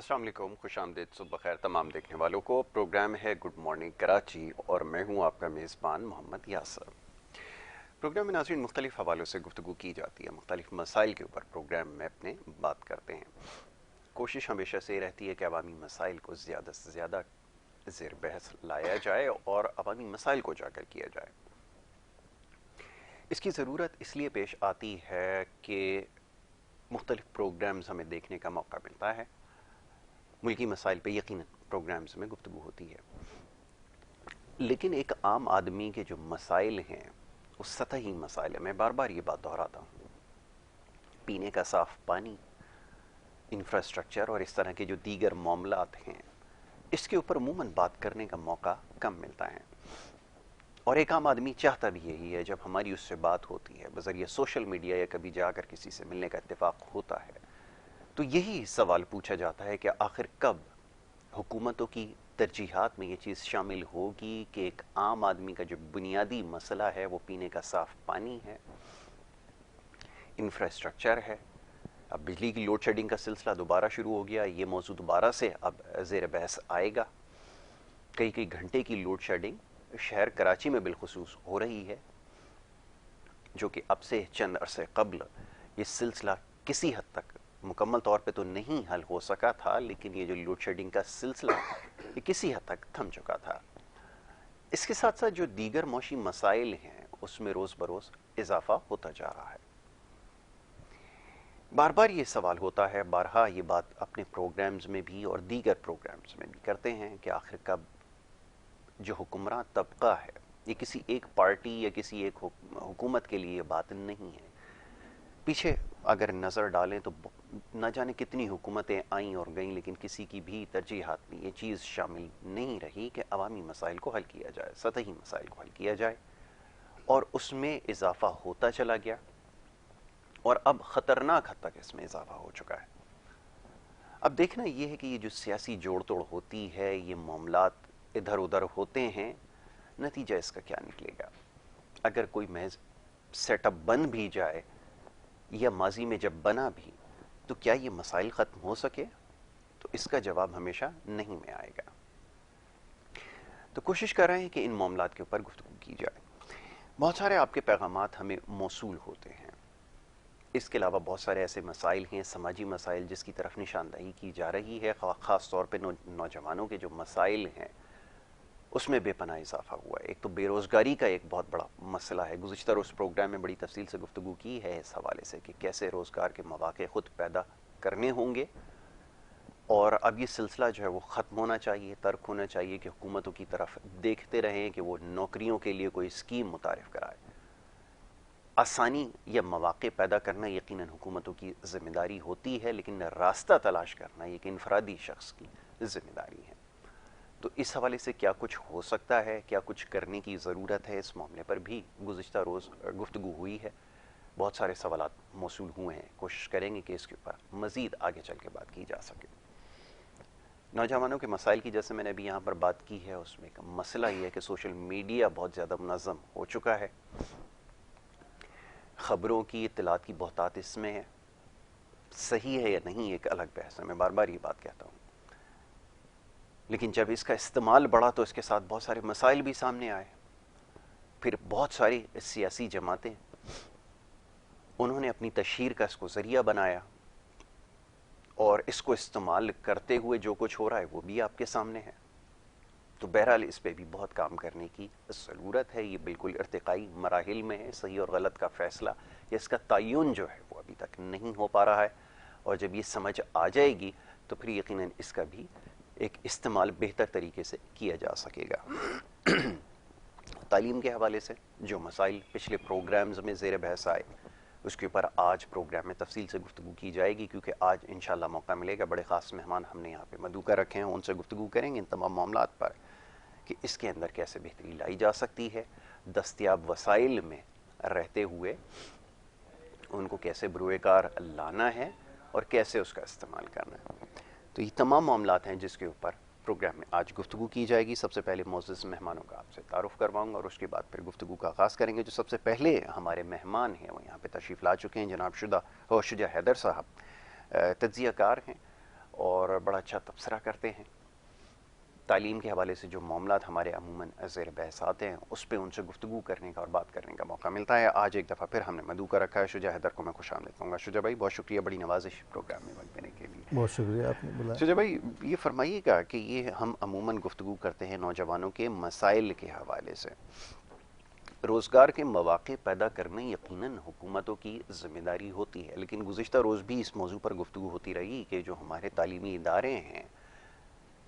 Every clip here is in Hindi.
अस्सलाम वालेकुम, खुशामदीद, सुबह खैर तमाम देखने वालों को। प्रोग्राम है गुड मॉर्निंग कराची और मैं हूं आपका मेज़बान मोहम्मद यासर। प्रोग्राम में नाज़रीन मुख्तलिफ हवालों से गुफ्तगू की जाती है, मुख्तलिफ मसाइल के ऊपर प्रोग्राम में अपने बात करते हैं। कोशिश हमेशा से रहती है कि अवामी मसाइल को ज़्यादा से ज़्यादा ज़ेर बहस लाया जाए और अवामी मसाइल को उजागर किया जाए। इसकी ज़रूरत इसलिए पेश आती है कि मुख्तलिफ प्रोग्राम्स हमें देखने का मौका मिलता है। मुल्की मसाइल पे यकीनन प्रोग्राम्स में गुफ्तगू होती है, लेकिन एक आम आदमी के जो मसाइल हैं वो सतही मसाइल है। मैं बार बार ये बात दोहराता हूँ। पीने का साफ पानी, इंफ्रास्ट्रक्चर और इस तरह के जो दीगर मामलात हैं, इसके ऊपर अमूमन बात करने का मौका कम मिलता है। और एक आम आदमी चाहता भी यही है, जब हमारी उससे बात होती है बज़रिया सोशल मीडिया या कभी जाकर किसी से मिलने का इत्तेफाक होता है, तो यही सवाल पूछा जाता है कि आखिर कब हुकूमतों की तरजीहात में ये चीज़ शामिल होगी कि एक आम आदमी का जो बुनियादी मसला है वो पीने का साफ पानी है, इंफ्रास्ट्रक्चर है। अब बिजली की लोड शेडिंग का सिलसिला दोबारा शुरू हो गया, ये मौजूद दोबारा से अब ज़ेर बहस आएगा। कई कई घंटे की लोड शेडिंग शहर कराची में बिलखुसूस हो रही है, जो कि अब से चंद अरसे कबल ये सिलसिला किसी हद तक मुकम्मल तौर पे तो नहीं हल हो सका था, लेकिन ये जो लोड शेडिंग का सिलसिला ये किसी हद तक थम चुका था। इसके साथ साथ जो दीगर मौशी मसाइल हैं उसमें रोज़ बरोज़ इजाफा होता जा रहा है। बार बार ये सवाल होता है, बारहा ये बात अपने प्रोग्राम्स में भी और दीगर प्रोग्राम्स में भी करते हैं कि आखिर कब जो हुक्मरान तबका है, ये किसी एक पार्टी या किसी एक हुकूमत के लिए बात नहीं है। पीछे अगर नज़र डालें तो न जाने कितनी हुकूमतें आईं और गईं, लेकिन किसी की भी तरजीहात में ये चीज़ शामिल नहीं रही कि अवामी मसाइल को हल किया जाए, सतही मसाइल को हल किया जाए, और उसमें इजाफा होता चला गया और अब ख़तरनाक हद तक इसमें इजाफा हो चुका है। अब देखना यह है कि ये जो सियासी जोड़ तोड़ होती है, ये मामलात इधर उधर होते हैं, नतीजा इसका क्या निकलेगा। अगर कोई महज सेटअप बन भी जाए या माजी में जब बना भी, तो क्या ये मसाइल ख़त्म हो सके? तो इसका जवाब हमेशा नहीं में आएगा। तो कोशिश कर रहे हैं कि इन मामलात के ऊपर गुफ्तगू की जाए। बहुत सारे आपके पैगामात हमें मौसूल होते हैं। इसके अलावा बहुत सारे ऐसे मसाइल हैं, समाजी मसाइल, जिसकी तरफ निशानदही की जा रही है। ख़ास तौर पर नौजवानों के जो मसाइल हैं उसमें बेपनाह इजाफा हुआ है। एक तो बेरोज़गारी का एक बहुत बड़ा मसला है। गुज़िश्ता रोज़ प्रोग्राम में बड़ी तफसील से गुफ्तगू की है इस हवाले से कि कैसे रोज़गार के मौक़े ख़ुद पैदा करने होंगे, और अब ये सिलसिला जो है वो ख़त्म होना चाहिए, तर्क होना चाहिए कि हुकूमतों की तरफ देखते रहें कि वो नौकरियों के लिए कोई स्कीम मुतारिफ़ कराए। आसानी या मौक़े पैदा करना यकीनन हुकूमतों की ज़िम्मेदारी होती है, लेकिन रास्ता तलाश करना एक इनफरादी शख्स की ज़िम्मेदारी है। तो इस हवाले से क्या कुछ हो सकता है, क्या कुछ करने की ज़रूरत है, इस मामले पर भी गुज़िश्ता रोज़ गुफ्तगू हुई है। बहुत सारे सवालात मौसूल हुए हैं। कोशिश करेंगे कि इसके ऊपर मज़ीद आगे चल के बात की जा सके। नौजवानों के मसाइल की जैसे मैंने अभी यहाँ पर बात की है, उसमें एक मसला ये है कि सोशल मीडिया बहुत ज़्यादा मुनज़्ज़म हो चुका है। ख़बरों की, इत्तलात की बहुतात इसमें है। सही है या नहीं एक अलग बहस है, मैं बार बार ये बात कहता हूँ, लेकिन जब इसका इस्तेमाल बढ़ा तो इसके साथ बहुत सारे मसाइल भी सामने आए। फिर बहुत सारी सियासी जमातें, उन्होंने अपनी तशहीर का इसको ज़रिया बनाया, और इसको इस्तेमाल करते हुए जो कुछ हो रहा है वो भी आपके सामने है। तो बहरहाल इस पर भी बहुत काम करने की ज़रूरत है। ये बिल्कुल इर्तिकाई मराहिल में है। सही और गलत का फ़ैसला या इसका तयन जो है वो अभी तक नहीं हो पा रहा है, और जब ये समझ आ जाएगी तो फिर यकीनन इसका भी एक इस्तेमाल बेहतर तरीके से किया जा सकेगा। तालीम के हवाले से जो मसाइल पिछले प्रोग्राम्स में ज़ेर बहस आए, उसके ऊपर आज प्रोग्राम में तफसील से गुफ्तगू की जाएगी, क्योंकि आज इंशाल्लाह मौका मिलेगा। बड़े ख़ास मेहमान हमने यहाँ पे मदूका रखे हैं, उनसे गुफ्तगू करेंगे इन तमाम मामलात पर कि इसके अंदर कैसे बेहतरी लाई जा सकती है, दस्तयाब वसाइल में रहते हुए उनको कैसे बरूएकार लाना है और कैसे उसका इस्तेमाल करना है। तो ये तमाम मामलात हैं जिसके ऊपर प्रोग्राम में आज गुफ्तगू की जाएगी। सबसे पहले मोअज़्ज़ज़ मेहमानों का आपसे तारुफ़ करवाऊंगा और उसके बाद फिर गुफ्तगू का आगाज़ करेंगे। जो सबसे पहले हमारे मेहमान हैं वो यहाँ पे तशरीफ़ ला चुके हैं। जनाब शुजा हैदर साहब तज्ज़ियाकार हैं और बड़ा अच्छा तबसरा करते हैं। तालीम के हवाले से जो मामलात हमारे अमूमन ज़ेर बहस आते हैं उस पर उनसे गुफ्तगू करने का और बात करने का मौका मिलता है। आज एक दफ़ा फिर हमने मदू का रखा है। शुजा हैदर को मैं खुशामदीद कहूँगा। शुजा भाई बहुत शुक्रिया, बड़ी नवाजिश प्रोग्राम में वक्त देने के लिए। बहुत शुक्रिया आपने बुलाया। शुजा भाई ये फरमाइएगा कि ये हम अमूमन गुफ्तगू करते हैं नौजवानों के मसाइल के हवाले से। रोज़गार के मौक़े पैदा करना यकीनन हुकूमतों की ज़िम्मेदारी होती है, लेकिन गुज़िश्ता रोज़ भी इस मौजू पर गुफ्तगू होती रही कि जो हमारे तालीमी इदारे हैं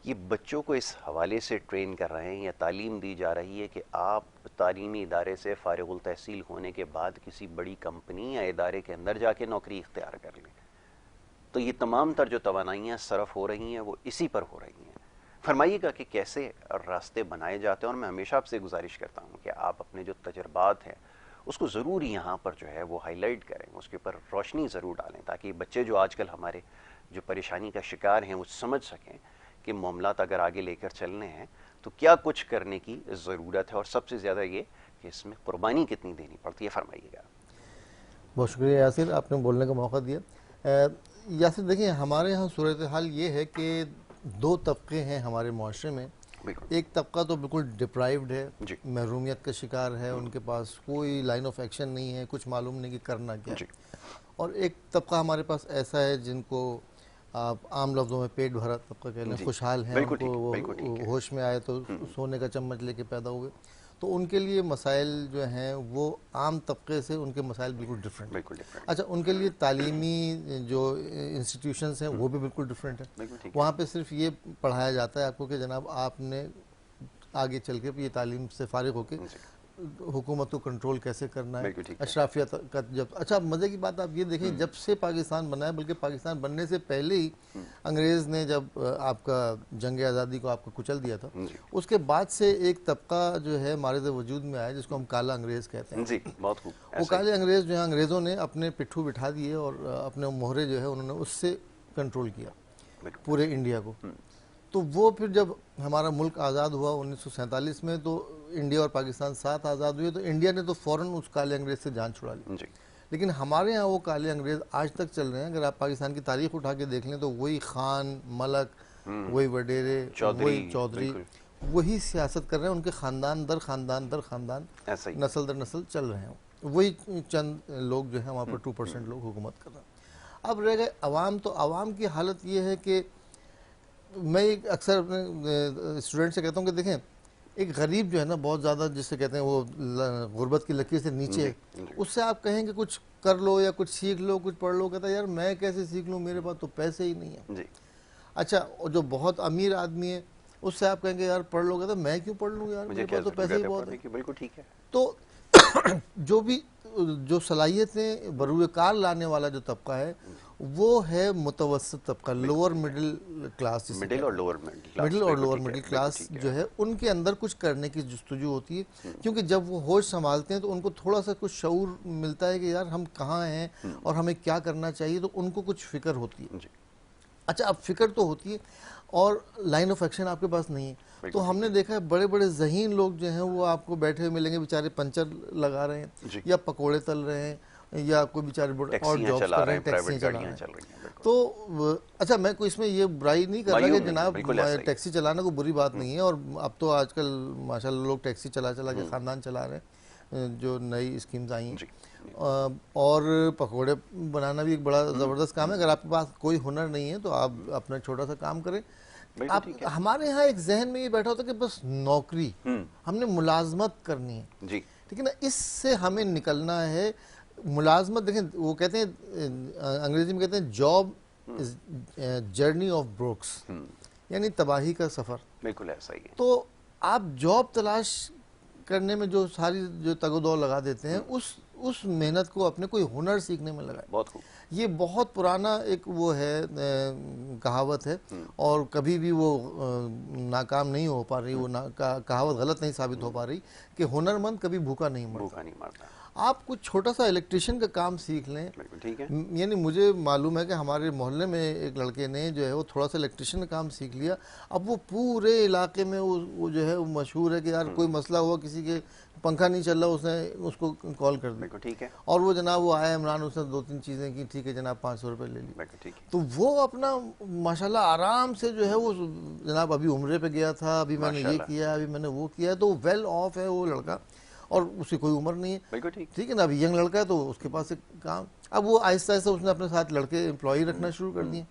ये बच्चों को इस हवाले से ट्रेन कर रहे हैं या तालीम दी जा रही है कि आप तालीमी इदारे से फ़ारिगुल तहसील होने के बाद किसी बड़ी कंपनी या इदारे के अंदर जाके नौकरी इख्तियार कर लें। तो ये तमाम तर जो तवानाइयाँ सरफ हो रही हैं वो इसी पर हो रही हैं। फरमाइएगा कि कैसे रास्ते बनाए जाते हैं। और मैं हमेशा आपसे गुजारिश करता हूँ कि आप अपने जो तजर्बात हैं उसको ज़रूर यहाँ पर जो है वो हाईलाइट करें, उसके ऊपर रोशनी ज़रूर डालें, ताकि बच्चे जो आजकल हमारे जो परेशानी का शिकार हैं वो समझ सकें कि मामलात अगर आगे लेकर चलने हैं तो क्या कुछ करने की ज़रूरत है और सबसे ज़्यादा ये कि इसमें कुर्बानी कितनी देनी पड़ती है। फरमाइएगा। बहुत शुक्रिया यासिर, आपने बोलने का मौका दिया। यासिर देखिए, हमारे यहाँ सूरत हाल ये है कि दो तबके हैं हमारे माशरे में। एक तबका तो बिल्कुल डिप्राइव्ड है, महरूमियत का शिकार है, उनके पास कोई लाइन ऑफ एक्शन नहीं है, कुछ मालूम नहीं कि करना क्या है। और एक तबका हमारे पास ऐसा है जिनको आप आम लफ्ज़ों में पेट भरा तबका कह लें, खुशहाल हैं, उनको वो होश में आए तो सोने का चम्मच लेके पैदा हुए। तो उनके लिए मसाइल जो हैं वो आम तबके से उनके मसाइल बिल्कुल डिफरेंट है। अच्छा, उनके लिए तालीमी जो इंस्टीट्यूशंस हैं वो भी बिल्कुल डिफरेंट है। वहाँ पे सिर्फ ये पढ़ाया जाता है आपको कि जनाब आपने आगे चल के ये तालीम से फारिग होकर हुकूमत को कंट्रोल कैसे करना है, अशराफिया का जब। अच्छा, मज़े की बात आप ये देखें, जब से पाकिस्तान बना है, बल्कि पाकिस्तान बनने से पहले ही अंग्रेज़ ने जब आपका जंग आज़ादी को आपको कुचल दिया था, उसके बाद से एक तबका जो है मारिद वजूद में आया जिसको हम काला अंग्रेज़ कहते हैं। जी, बहुत खूब। वो काले अंग्रेज़ जो है, अंग्रेज़ों ने अपने पिट्ठू बिठा दिए और अपने मोहरे जो है उन्होंने उससे कंट्रोल किया पूरे इंडिया को। तो वो फिर जब हमारा मुल्क आज़ाद हुआ 1947 में, तो इंडिया और पाकिस्तान साथ आज़ाद हुए, तो इंडिया ने तो फ़ौरन उस काले अंग्रेज़ से जान छुड़ा ली। लेकिन हमारे यहाँ वो काले अंग्रेज़ आज तक चल रहे हैं। अगर आप पाकिस्तान की तारीख उठा के देख लें तो वही खान, मलक, वही वडेरे, वही चौधरी, वही सियासत कर रहे हैं। उनके ख़ानदान दर ख़ानदान नस्ल दर नस्ल चल रहे हैं। वही चंद लोग जो हैं वहाँ पर 2% लोग हुकूमत कर रहे हैं। अब रह गए अवाम। तो अवाम की हालत ये है कि मैं अक्सर अपने स्टूडेंट से कहता हूँ कि देखें, एक गरीब जो है ना, बहुत ज़्यादा जिसे कहते हैं वो गुर्बत की लकीर से नीचे, उससे आप कहें कि कुछ कर लो या कुछ सीख लो, कुछ पढ़ लो, कहता है यार मैं कैसे सीख लूँ, मेरे पास तो पैसे ही नहीं है। अच्छा, और जो बहुत अमीर आदमी है उससे आप कहेंगे यार पढ़ लो, कहता मैं क्यों पढ़ लूँ यार, मेरे पास तो पैसे ही बहुत है। बिल्कुल ठीक है। तो जो सलाहियतें बरूएकार लाने वाला जो तबका है वो है मुतवस्सित तबका, लोअर मिडिल क्लास, मिडिल और लोअर मिडिल क्लास जो है, उनके अंदर कुछ करने की जुस्तजू होती है। क्योंकि जब वो होश संभालते हैं तो उनको थोड़ा सा कुछ शऊर मिलता है कि यार हम कहाँ हैं और हमें क्या करना चाहिए, तो उनको कुछ फिक्र होती है। अच्छा, अब फिक्र तो होती है और लाइन ऑफ एक्शन आपके पास नहीं है। तो हमने देखा है बड़े बड़े ज़हीन लोग जो हैं वो आपको बैठे हुए मिलेंगे, बेचारे पंचर लगा रहे हैं या पकोड़े तल रहे हैं या कोई बेचारे और जॉब कर रहे हैं, टैक्सी चला रहे हैं। तो अच्छा, मैं कोई इसमें ये बुराई नहीं कर रहा कि जनाब टैक्सी चलाना कोई बुरी बात नहीं है। और अब तो आजकल माशाल्लाह लोग टैक्सी चला के ख़ानदान चला रहे हैं, जो नई स्कीम्स आई हैं। और पकोड़े बनाना भी एक बड़ा ज़बरदस्त काम है। अगर आपके पास कोई हुनर नहीं है तो आप अपना छोटा सा काम करें। आप हमारे यहाँ एक जहन में ये बैठा होता है कि बस नौकरी, हमने मुलाजमत करनी है, ठीक है ना, इससे हमें निकलना है। मुलाजमत देखें, वो कहते हैं अंग्रेजी में कहते हैं जॉब इज जर्नी ऑफ ब्रोक्स, यानी तबाही का सफ़र। बिल्कुल ऐसा ही है। तो आप जॉब तलाश करने में जो सारी जो तगोदौड़ लगा देते हैं, उस मेहनत को अपने कोई हुनर सीखने में लगाए। बहुत खूब। ये बहुत पुराना एक वो है कहावत है, और कभी भी वो नाकाम नहीं हो पा रही, वो कहावत गलत नहीं साबित हो पा रही कि हुनरमंद कभी भूखा नहीं मरता। नहीं मरता। आप कुछ छोटा सा इलेक्ट्रिशियन का काम सीख लें, बिल्कुल ठीक है। यानी मुझे मालूम है कि हमारे मोहल्ले में एक लड़के ने जो है वो थोड़ा सा इलेक्ट्रिशियन का काम सीख लिया, अब वो पूरे इलाके में वो जो है वो मशहूर है कि यार कोई मसला हुआ, किसी के पंखा नहीं चल रहा, उसने उसको कॉल कर दी, ठीक है, और वो जनाब वो आया इमरान, उसने 2-3 चीज़ें की, ठीक है जनाब 500 रुपये ले ली। ठीक है। तो वो अपना माशाल्लाह आराम से जो है वो जनाब अभी उम्रे पे गया था, अभी मैंने ये किया, अभी मैंने वो किया, तो वेल ऑफ है वो लड़का, और उसकी कोई उम्र नहीं है। बिल्कुल ठीक है ना, अभी यंग लड़का है तो उसके पास एक काम, अब वो आहिस्ता आहिस्ता उसने अपने साथ लड़के एम्प्लॉय रखना शुरू कर दिए।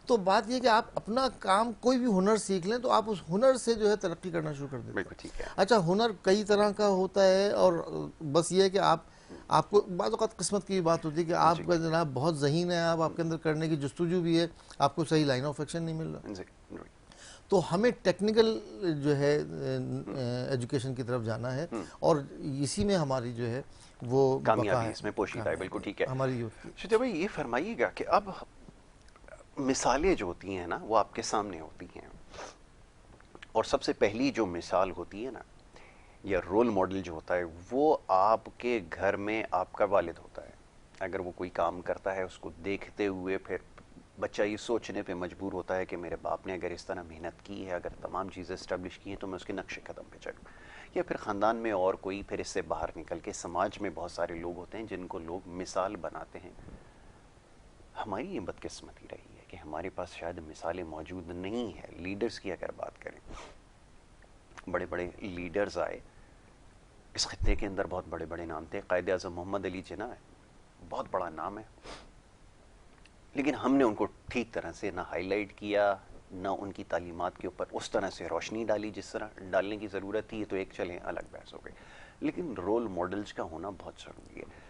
तो बात ये कि आप अपना काम कोई भी हुनर सीख लें तो आप उस हुनर से जो है तरक्की करना शुरू कर देते हैं। ठीक है। अच्छा, हुनर कई तरह का होता है, और बस ये है कि आपको बात औक़ात किस्मत की बात होती है कि आपका जनाब बहुत ज़हीन है, आपके अंदर करने की जुस्तजू भी है, आपको सही लाइन ऑफ एक्शन नहीं मिल रहा, तो हमें टेक्निकल जो है एजुकेशन की तरफ जाना है, और इसी में हमारी जो है वो कामयाबी इसमें पोशीदा है। बिल्कुल ठीक है हमारी यूथ की। शुजा भाई, ये फरमाइएगा कि अब मिसालें जो होती हैं ना वो आपके सामने होती हैं, और सबसे पहली जो मिसाल होती है ना, या रोल मॉडल जो होता है, वो आपके घर में आपका वालिद होता है। अगर वो कोई काम करता है उसको देखते हुए फिर बच्चा ये सोचने पे मजबूर होता है कि मेरे बाप ने अगर इस तरह मेहनत की है, अगर तमाम चीज़ें इस्टेब्लिश की हैं, तो मैं उसके नक्शे कदम पे चलूँ। या फिर ख़ानदान में और कोई, फिर इससे बाहर निकल के समाज में बहुत सारे लोग होते हैं जिनको लोग मिसाल बनाते हैं। हमारी ये बदकिस्मती रही है कि हमारे पास शायद मिसालें मौजूद नहीं है। लीडर्स की अगर बात करें, बड़े बड़े लीडर्स आए इस खित्ते के अंदर, बहुत बड़े बड़े नाम थे। कायद आज़म मोहम्मद अली जिन्ना है, बहुत बड़ा नाम है, लेकिन हमने उनको ठीक तरह से ना हाईलाइट किया, ना उनकी तालीमात के ऊपर उस तरह से रोशनी डाली जिस तरह डालने की ज़रूरत थी। तो एक चलें अलग बहस हो गई, लेकिन रोल मॉडल्स का होना बहुत ज़रूरी है।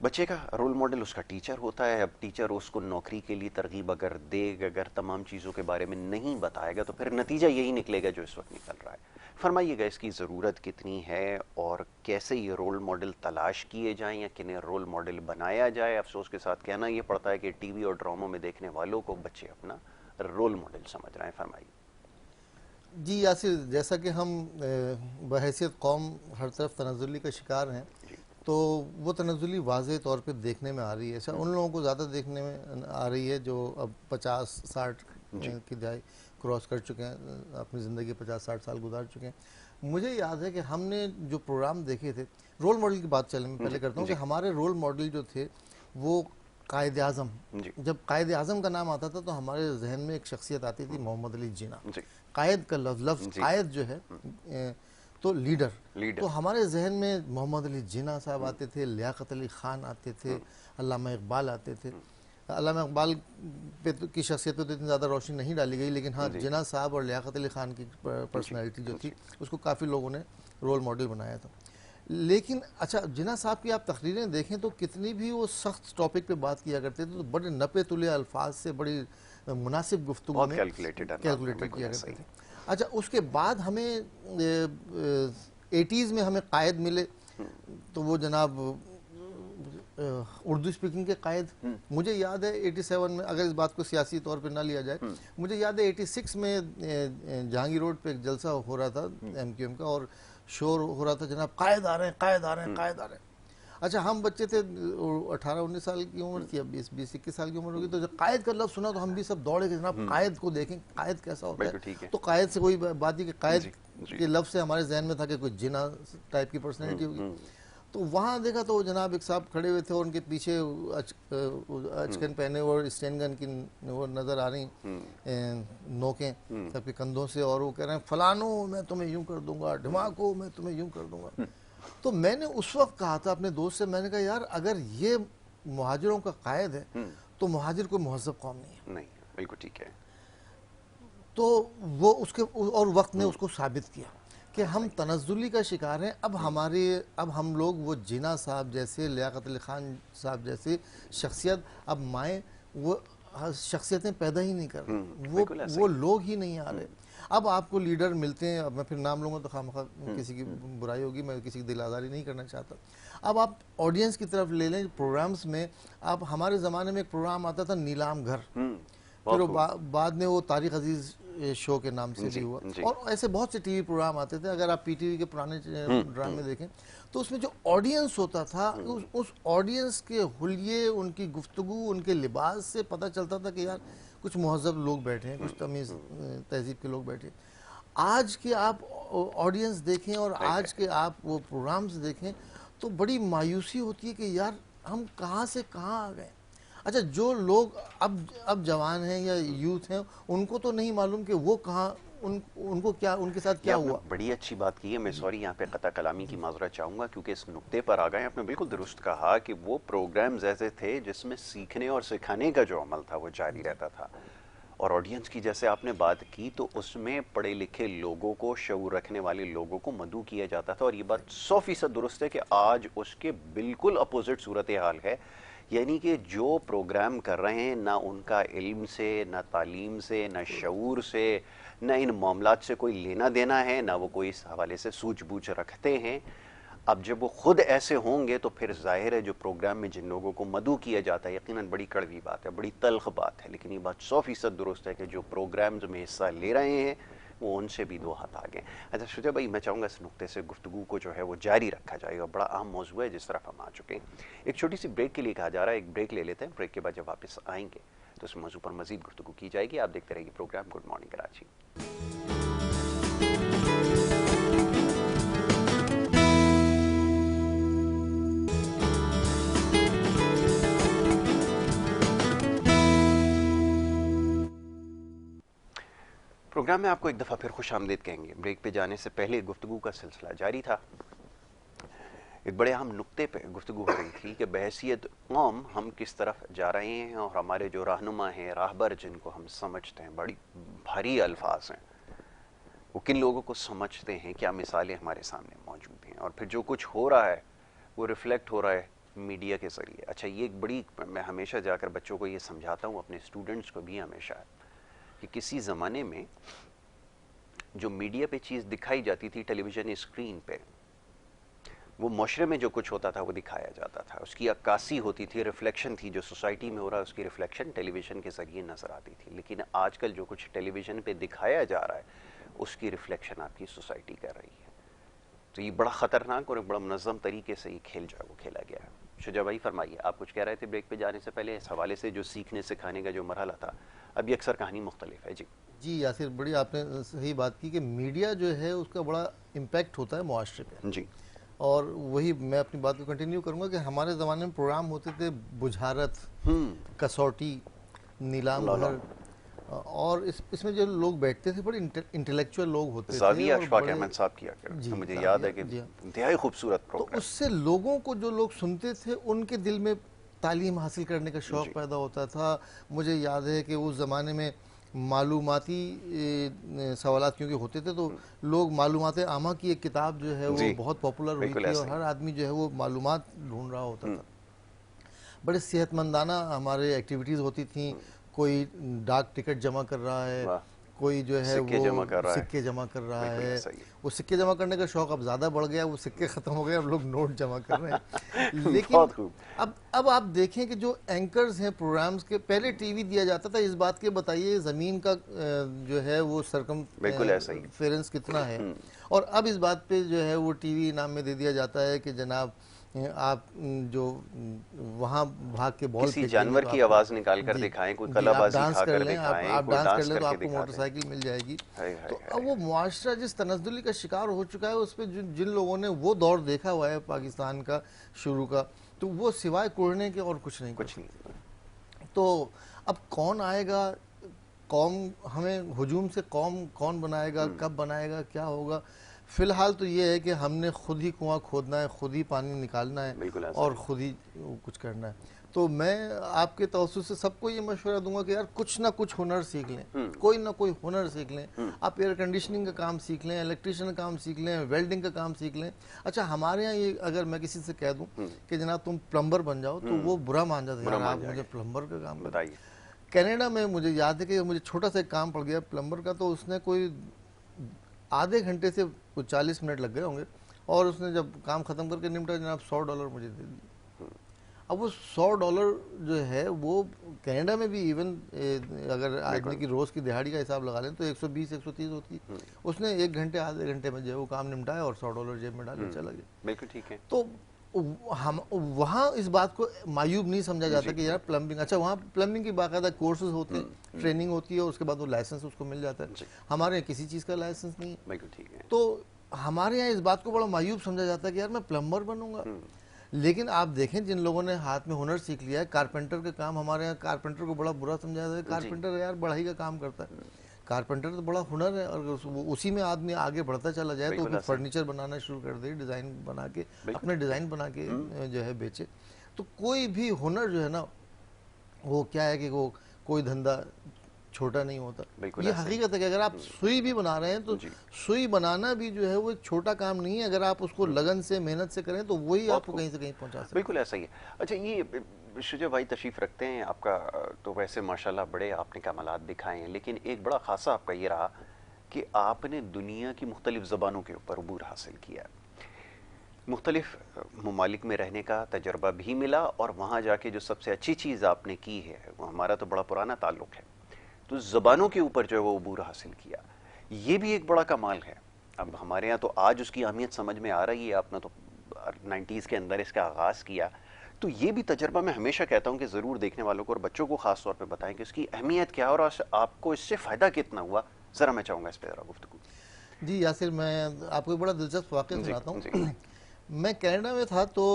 बच्चे का रोल मॉडल उसका टीचर होता है। अब टीचर उसको नौकरी के लिए तरगीब अगर देगा, अगर तमाम चीज़ों के बारे में नहीं बताएगा, तो फिर नतीजा यही निकलेगा जो इस वक्त निकल रहा है। फरमाइएगा इसकी ज़रूरत कितनी है, और कैसे ये रोल मॉडल तलाश किए जाएं, या किन्हें रोल मॉडल बनाया जाए। अफसोस के साथ कहना ये पड़ता है कि टीवी और ड्रामों में देखने वालों को बच्चे अपना रोल मॉडल समझ रहे हैं। फरमाइए। जी यासिर, जैसा कि हम बहैसियत कौम हर तरफ तनज़्ज़ुली का शिकार हैं, तो वो तनज़्ज़ुली वाज़े तौर पे देखने में आ रही है। अच्छा, उन लोगों को ज़्यादा देखने में आ रही है जो अब 50-60 की दाई क्रॉस कर चुके हैं, अपनी ज़िंदगी 50-60 साल गुजार चुके हैं। मुझे याद है कि हमने जो प्रोग्राम देखे थे, रोल मॉडल की बात चले मैं पहले करता हूँ कि हमारे रोल मॉडल जो थे वो कायद आज़म। जब कायद आज़म का नाम आता था तो हमारे जहन में एक शख्सियत आती थी, मोहम्मद अली जिन्ना। कायद का लफ्ज़ कायद जो है तो लीडर, तो हमारे जहन में मोहम्मद अली जिन्ना साहब आते थे, लियाकत अली ख़ान आते थे, अल्लामा इकबाल आते थे। अल्लामा इकबाल पे की शख्सियत पे तो इतनी ज़्यादा रोशनी नहीं डाली गई, लेकिन हाँ जिन्ना साहब और लियाकत अली ख़ान की पर्सनैलिटी जो थी उसको काफ़ी लोगों ने रोल मॉडल बनाया था। लेकिन अच्छा, जिन्ना साहब की आप तकरीरें देखें तो कितनी भी वो सख्त टॉपिक पे बात किया करते थे, तो बड़े नपे तुले अल्फाज से बड़ी मुनासिब गुफ्तगू में कैलकुलेटेड किया करते थे। अच्छा, उसके बाद हमें 80s में हमें कायद मिले, तो वो जनाब उर्दू स्पीकिंग के कायद। मुझे याद है 87 में, अगर इस बात को सियासी तौर पे ना लिया जाए, मुझे याद है 86 में जहांगीर रोड पे एक जलसा हो रहा था MQM का, और शोर हो रहा था जनाब कायद आ रहे हैं, कायद आ रहे हैं, कायद आ रहे हैं। अच्छा, हम बच्चे थे, 18-19 साल की उम्र थी, अब 20-21 साल की उम्र होगी, तो जब कायद का लफ्ज़ सुना तो हम भी सब दौड़े कि जनाब कायद को देखें, कायद कैसा होता है। तो कायद से कोई बात ही कि कायद के लफ्ज़ से हमारे जहन में था कि कोई जिन्ना टाइप की पर्सनैलिटी होगी। तो वहाँ देखा तो जनाब एक साहब खड़े हुए थे, और उनके पीछे अचकन पहने और स्टेन गन की वो नज़र आ रही नोकें सबके कंधों से, और वो कह रहे हैं फलानो मैं तुम्हें यूँ कर दूंगा, ढिमाको मैं तुम्हें यूँ कर दूंगा। तो मैंने उस वक्त कहा था अपने दोस्त से, मैंने कहा यार अगर ये मुहाजिरों का कायद है तो मुहाजिर कोई महज़ब कौम नहीं है। नहीं, बिल्कुल ठीक है। तो वो उसके और वक्त ने उसको साबित किया कि हम तनज़्ज़ुली का शिकार हैं। अब हम लोग वो जिन्ना साहब जैसे, लियाकत अली ख़ान साहब जैसे शख्सियत अब माएँ, वो शख्सियतें पैदा ही नहीं कर रहे, बिल्कुल ऐसा वो ही। लोग ही नहीं आ रहे। अब आपको लीडर मिलते हैं, अब मैं फिर नाम लूंगा तो खामखा किसी की बुराई होगी, मैं किसी की दिल आज़ारी नहीं करना चाहता। अब आप ऑडियंस की तरफ ले लें प्रोग्राम्स में, आप हमारे ज़माने में एक प्रोग्राम आता था नीलाम घर, फिर बहुत वो खूब। बाद में वो तारिक अजीज शो के नाम से भी हुआ, जी। और ऐसे बहुत से टीवी प्रोग्राम आते थे। अगर आप पीटीवी के पुराने ड्रामे देखें तो उसमें जो ऑडियंस होता था, उस ऑडियंस के हुलिये, उनकी गुफ्तगू, उनके लिबास से पता चलता था कि यार कुछ महज़ब लोग बैठे हैं, कुछ तमीज़ तहजीब के लोग बैठे हैं। आज के आप ऑडियंस देखें और आज के आप वो प्रोग्राम्स देखें तो बड़ी मायूसी होती है कि यार हम कहाँ से कहाँ आ गए। अच्छा, जो लोग अब जवान हैं या यूथ हैं, उनको तो नहीं मालूम कि वो कहाँ, उनको क्या, उनके साथ क्या आपने हुआ। बड़ी अच्छी बात की है। मैं सॉरी यहाँ पे कता कलामी की माजरत चाहूँगा क्योंकि इस नुक्ते पर आ गए। आपने बिल्कुल दुरुस्त कहा कि वो प्रोग्राम्स ऐसे थे जिसमें सीखने और सिखाने का जो अमल था वो जारी रहता था, और ऑडियंस की जैसे आपने बात की तो उसमें पढ़े लिखे लोगों को, शऊर रखने वाले लोगों को मदऊ किया जाता था। और ये बात 100% दुरुस्त है कि आज उसके बिल्कुल अपोजिट सूरत हाल है। यानी कि जो प्रोग्राम कर रहे हैं ना उनका इल्म से, ना तालीम से, ना शऊर से, ना इन मामलात से कोई लेना देना है, ना वो कोई इस हवाले से सूझबूझ रखते हैं। अब जब वो खुद ऐसे होंगे तो फिर जाहिर है जो प्रोग्राम में जिन लोगों को मदऊ किया जाता है, यकीनन बड़ी कड़वी बात है, बड़ी तल्ख बात है, लेकिन ये बात 100% दुरुस्त है कि जो प्रोग्राम्स में हिस्सा ले रहे हैं वो उनसे भी दो हाथ आगे। अच्छा शुजा भाई, मैं चाहूँगा इस नुक्ते से गुफ्तगू को जो है वो जारी रखा जाएगा। बड़ा अहम मौजू है जिस तरफ हम आ चुके हैं। एक छोटी सी ब्रेक के लिए कहा जा रहा है, एक ब्रेक ले लेते हैं। ब्रेक के बाद जब वापस आएंगे तो इस मौजू पर मजीद गुफ्तगू की जाएगी। आप देखते रहिए programme good morning Karachi. Programme में आपको एक दफ़ा फिर खुश आमदीद कहेंगे। ब्रेक पे जाने से पहले गुफ्तगू का सिलसिला जारी था। एक बड़े अहम नुक्ते पे गुफ्तगू हो रही थी कि बहैसियत कौम हम किस तरफ जा रहे हैं, और हमारे जो रहनुमा हैं, राहबर जिनको हम समझते हैं, बड़ी भारी अल्फाज हैं, वो किन लोगों को समझते हैं, क्या मिसालें हमारे सामने मौजूद हैं, और फिर जो कुछ हो रहा है वो रिफ्लेक्ट हो रहा है मीडिया के ज़रिए। अच्छा, ये एक बड़ी, मैं हमेशा जाकर बच्चों को ये समझाता हूँ, अपने स्टूडेंट्स को भी हमेशा, कि किसी ज़माने में जो मीडिया पे चीज़ दिखाई जाती थी टेलीविज़न स्क्रीन पे, वो माशरे में जो कुछ होता था वो दिखाया जाता था, उसकी अक्कासी होती थी, रिफ्लेक्शन थी, जो सोसाइटी में हो रहा है उसकी रिफ्लेक्शन टेलीविज़न के ज़रिए नज़र आती थी। लेकिन आजकल जो कुछ टेलीविज़न पे दिखाया जा रहा है उसकी रिफ्लेक्शन आपकी सोसाइटी कर रही है। तो ये बड़ा ख़तरनाक और बड़ा मुनज़्ज़म तरीके से ये खेल जो है वो खेला गया है। शुजा भाई फरमाइए, आप कुछ कह रहे थे ब्रेक पे जाने से पहले इस हवाले से, जो सीखने सिखाने का जो मरहला था, अभी अक्सर कहानी मुख्तलिफ है। जी जी यासिर, बड़ी आपने सही बात की कि मीडिया जो है उसका बड़ा इम्पैक्ट होता है मुआशरे पे। जी। और वही मैं अपनी बात को कंटिन्यू करूंगा कि हमारे ज़माने में प्रोग्राम होते थे बुझारत, कसौटी, नीलाम घर, और इसमें जो लोग बैठते थे बड़े इंटेलेक्चुअल लोग होते थे। ज़ाविया और अशफाक अहमद साहब किया करते थे, मुझे याद है कि इंतहाई खूबसूरत तो प्रोग्राम। उससे लोगों को, जो लोग सुनते थे, उनके दिल में तालीम हासिल करने का शौक़ पैदा होता था। मुझे याद है कि उस ज़माने में मालूमाती सवालात क्योंकि होते थे तो लोग मालूमात आमा की एक किताब जो है वो बहुत पॉपुलर हुई थी, और हर आदमी जो है वो मालूमात ढूंढ रहा होता था। बड़े सेहतमंदाना हमारे एक्टिविटीज़ होती थी। कोई डाक टिकट जमा कर रहा है, कोई जो है वो सिक्के जमा कर रहा है। वो सिक्के जमा करने का शौक अब ज़्यादा बढ़ गया, वो सिक्के ख़त्म हो गए, अब लोग नोट जमा कर रहे हैं। लेकिन अब आप देखें कि जो एंकर्स हैं प्रोग्राम्स के, पहले टीवी दिया जाता था, इस बात के बताइए ज़मीन का जो है वो सरकमफेरेंस कितना है, और अब इस बात पे जो है वो टीवी इनाम में दे दिया जाता है कि जनाब आप जो वहाँ भाग के बॉल, किसी जानवर की आवाज निकाल कर दिखाएं, कोई कलाबाजी खाकर दिखाएं, आप डांस कर ले तो आपको मोटरसाइकिल मिल जाएगी। तो अब वो मुआशरा जिस तनज़्ज़ुली का शिकार हो चुका है, उस पर जिन लोगों ने वो दौर देखा हुआ है पाकिस्तान का शुरू का, तो वो सिवाय कुड़ने के और कुछ नहीं। तो अब कौन आएगा, कौम हमें हुजूम से कौन बनाएगा, कब बनाएगा, क्या होगा। फ़िलहाल तो ये है कि हमने खुद ही कुआं खोदना है, खुद ही पानी निकालना है, और खुद ही कुछ करना है। तो मैं आपके तवज्जुह से सबको ये मशवरा दूंगा कि यार कुछ ना कुछ हुनर सीख लें, कोई ना कोई हुनर सीख लें। आप एयर कंडीशनिंग का काम सीख लें, इलेक्ट्रिशियन का काम सीख लें, वेल्डिंग का काम सीख लें। अच्छा, हमारे यहाँ ये अगर मैं किसी से कह दूं कि जनाब तुम प्लम्बर बन जाओ, तो वो बुरा मान जाता है, यार आप मुझे प्लम्बर का काम बताइए। कनाडा में मुझे याद है कि मुझे छोटा सा एक काम पड़ गया प्लम्बर का, तो उसने कोई आधे घंटे से कुछ 40 मिनट लग गए होंगे, और उसने जब काम खत्म करके निपटा, जनाब $100 मुझे दे दिए। अब वो $100 जो है वो कनाडा में भी इवन अगर आदमी की रोज की दिहाड़ी का हिसाब लगा लें तो 120-130 होती है। उसने 1 घंटे आधे घंटे में जो है वो काम निपटाया और $100 जेब में डाल के चला गया। बिल्कुल ठीक है। तो हम वहाँ इस बात को मायूब नहीं समझा जाता कि यार प्लम्बिंग, अच्छा वहाँ प्लम्बिंग की बाकायदा कोर्सेज होते हैं, ट्रेनिंग होती है, और उसके बाद वो लाइसेंस उसको मिल जाता है। हमारे यहाँ किसी चीज़ का लाइसेंस नहीं है। बिल्कुल ठीक है। तो हमारे यहाँ इस बात को बड़ा मायूब समझा जाता है कि यार मैं प्लम्बर बनूंगा। लेकिन आप देखें जिन लोगों ने हाथ में हुनर सीख लिया है, कारपेंटर का काम, हमारे यहाँ कारपेंटर को बड़ा बुरा समझा जाता है। कारपेंटर यार बढ़ाई का काम करता है, कारपेंटर तो बड़ा हुनर है, और उसी में आदमी आगे बढ़ता चला जाए तो फर्नीचर बनाना शुरू कर दे, डिज़ाइन बना के, अपने डिज़ाइन बना के जो है बेचे। तो कोई भी हुनर जो है ना, वो क्या है कि वो कोई धंधा छोटा नहीं होता। ये हकीकत है कि अगर आप सुई भी बना रहे हैं तो सुई बनाना भी जो है वो एक छोटा काम नहीं है। अगर आप उसको लगन से, मेहनत से करें तो वही आपको कहीं से कहीं पहुंचा सकते हैं। बिल्कुल ऐसा ही है। अच्छा, ये शुजा भाई तशरीफ रखते हैं, आपका तो वैसे माशाल्लाह बड़े आपने कमालात दिखाए हैं, लेकिन एक बड़ा खासा आपका ये रहा कि आपने दुनिया की मुख्तलिफ ज़बानों के ऊपर अबूर हासिल किया, मुख्तलिफ ममालिक में रहने का तजर्बा भी मिला, और वहाँ जाके जो सबसे अच्छी चीज़ आपने की है, वो हमारा तो बड़ा पुराना ताल्लुक़ है, तो ज़बानों के ऊपर जो है वो अबूर हासिल किया, ये भी एक बड़ा कमाल है। अब हमारे यहाँ तो आज उसकी अहमियत समझ में आ रही है, आपने तो 90s के अंदर इसका आगाज़ किया, तो ये भी तजर्बा मैं हमेशा कहता हूँ कि ज़रूर देखने वालों को और बच्चों को ख़ास तौर पे बताएं कि इसकी अहमियत क्या है और आपको इससे फ़ायदा कितना हुआ। ज़रा मैं चाहूँगा इस पर ज़रा गुफ्तगू। जी यासिर, मैं आपको एक बड़ा दिलचस्प वाक़या सुनाता हूँ। मैं कनाडा में था तो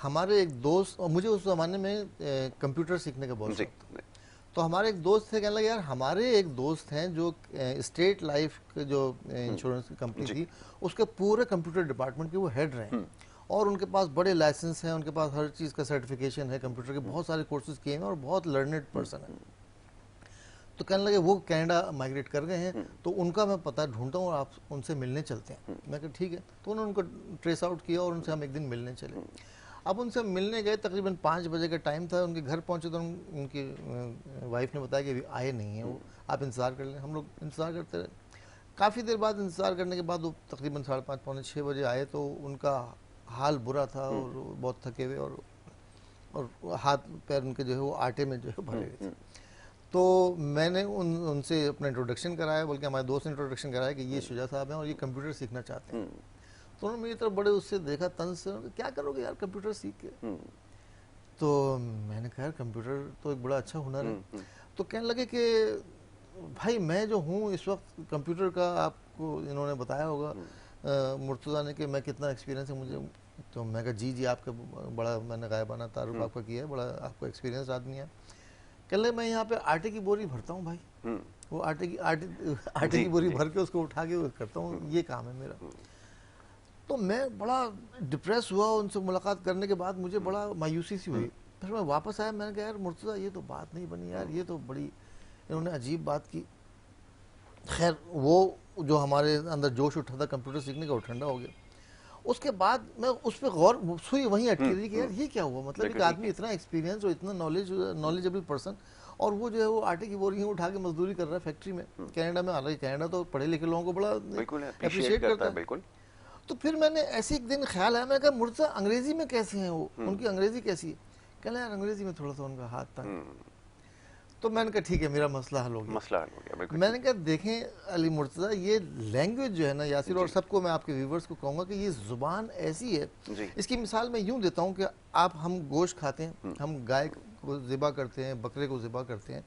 हमारे एक दोस्त, और मुझे उस ज़माने में कंप्यूटर सीखने का बहुत शौक था, तो हमारे एक दोस्त थे, कहने लगे यार हमारे एक दोस्त हैं जो स्टेट लाइफ जो इंश्योरेंस की कंपनी थी उसके पूरे कंप्यूटर डिपार्टमेंट के वो हेड रहे, और उनके पास बड़े लाइसेंस हैं, उनके पास हर चीज़ का सर्टिफिकेशन है, कंप्यूटर के बहुत सारे कोर्सेज किए हैं और बहुत लर्नेड पर्सन है। तो कहने लगे वो कनाडा माइग्रेट कर गए हैं, तो उनका मैं पता ढूंढता हूँ और आप उनसे मिलने चलते हैं। मैं कहा ठीक है। तो उन्होंने उनको ट्रेस आउट किया और उनसे हम एक दिन मिलने चले। अब उनसे मिलने गए, तकरीबन 5 बजे का टाइम था, उनके घर पहुंचे तो उनकी वाइफ ने बताया कि अभी आए नहीं हैं वो, आप इंतज़ार कर लें। हम लोग इंतज़ार करते रहे, काफ़ी देर बाद इंतज़ार करने के बाद वो तकरीबन 5:30 पौने 6 बजे आए, तो उनका हाल बुरा था और बहुत थके हुए, और हाथ पैर उनके जो है वो आटे में जो है भरे हुए थे। तो मैंने उनसे अपना इंट्रोडक्शन कराया, बल्कि हमारे दोस्त ने इंट्रोडक्शन कराया कि ये शुजा साहब हैं और ये कंप्यूटर सीखना चाहते हैं। तो उन्होंने मेरी तरफ बड़े उससे देखा तंज से, क्या करोगे यार कंप्यूटर सीख के? तो मैंने कहा कंप्यूटर तो एक बड़ा अच्छा हुनर है। तो कहने लगे कि भाई मैं जो हूँ इस वक्त कंप्यूटर का, आपको इन्होंने बताया होगा मुर्तज़ा ने कि मैं कितना एक्सपीरियंस है मुझे। तो मैं कहा जी आपका बड़ा, मैंने गायबाना तारुफ आपका किया है, बड़ा आपको एक्सपीरियंस आदमी है। कहने लगे मैं यहाँ पे आटे की बोरी भरता हूँ भाई, वो आटे की बोरी भर के उसको उठा के करता हूँ, ये काम है मेरा। तो मैं बड़ा डिप्रेस हुआ उनसे मुलाकात करने के बाद, मुझे बड़ा मायूसी सी हुई। फिर मैं वापस आया, मैंने कहा यार मुर्तज़ा ये तो बात नहीं बनी यार, ये तो बड़ी इन्होंने अजीब बात की। खैर वो जो हमारे अंदर जोश उठा था कंप्यूटर सीखने का वो ठंडा हो गया। उसके बाद मैं उस पर गौर सुई वहीं अटकी रही कि यार ये क्या हुआ, मतलब एक आदमी इतना एक्सपीरियंस और इतना नॉलेजेबल पर्सन, और वो जो है वो आटे की बोरियां उठा के मजदूरी कर रहा है फैक्ट्री में कनाडा में। हालांकि कनाडा तो पढ़े लिखे लोगों को बड़ा अप्रिशिएट करता है। बिल्कुल। तो फिर मैंने ऐसे एक दिन ख्याल आया, मैंने कहा मुर्तज़ा अंग्रेजी में कैसे हैं वो, उनकी अंग्रेजी कैसी है? कहना यार अंग्रेजी में थोड़ा सा उनका हाथ था। तो मैंने कहा ठीक है, मेरा मसला हल हो गया। मैंने कहा देखें अली मुर्तज़ा, ये लैंग्वेज जो है ना यासिर, और सबको मैं आपके व्यूवर्स को कहूँगा कि ये ज़ुबान ऐसी है, इसकी मिसाल मैं यूँ देता हूँ कि हम गोश्त खाते हैं, हम गाय को ज़िबा करते हैं, बकरे को ज़िबा करते हैं,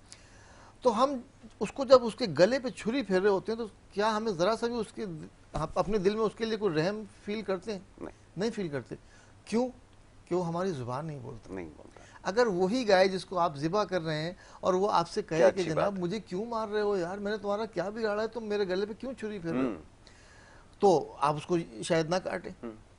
तो हम उसको जब उसके गले पे छुरी फेर रहे होते हैं तो क्या हमें ज़रा सा भी उसके अपने दिल में उसके लिए कोई रहम फील करते हैं? नहीं फील करते। क्यों? क्यों? हमारी ज़ुबान नहीं बोलता। अगर वही गाय जिसको आप ज़िबा कर रहे हैं और वो आपसे कहे कि जनाब मुझे क्यों मार रहे हो यार, मैंने तुम्हारा क्या बिगाड़ा है, तुम मेरे गले पे क्यों छुरी फेर रहे हो, तो आप उसको शायद ना काटें।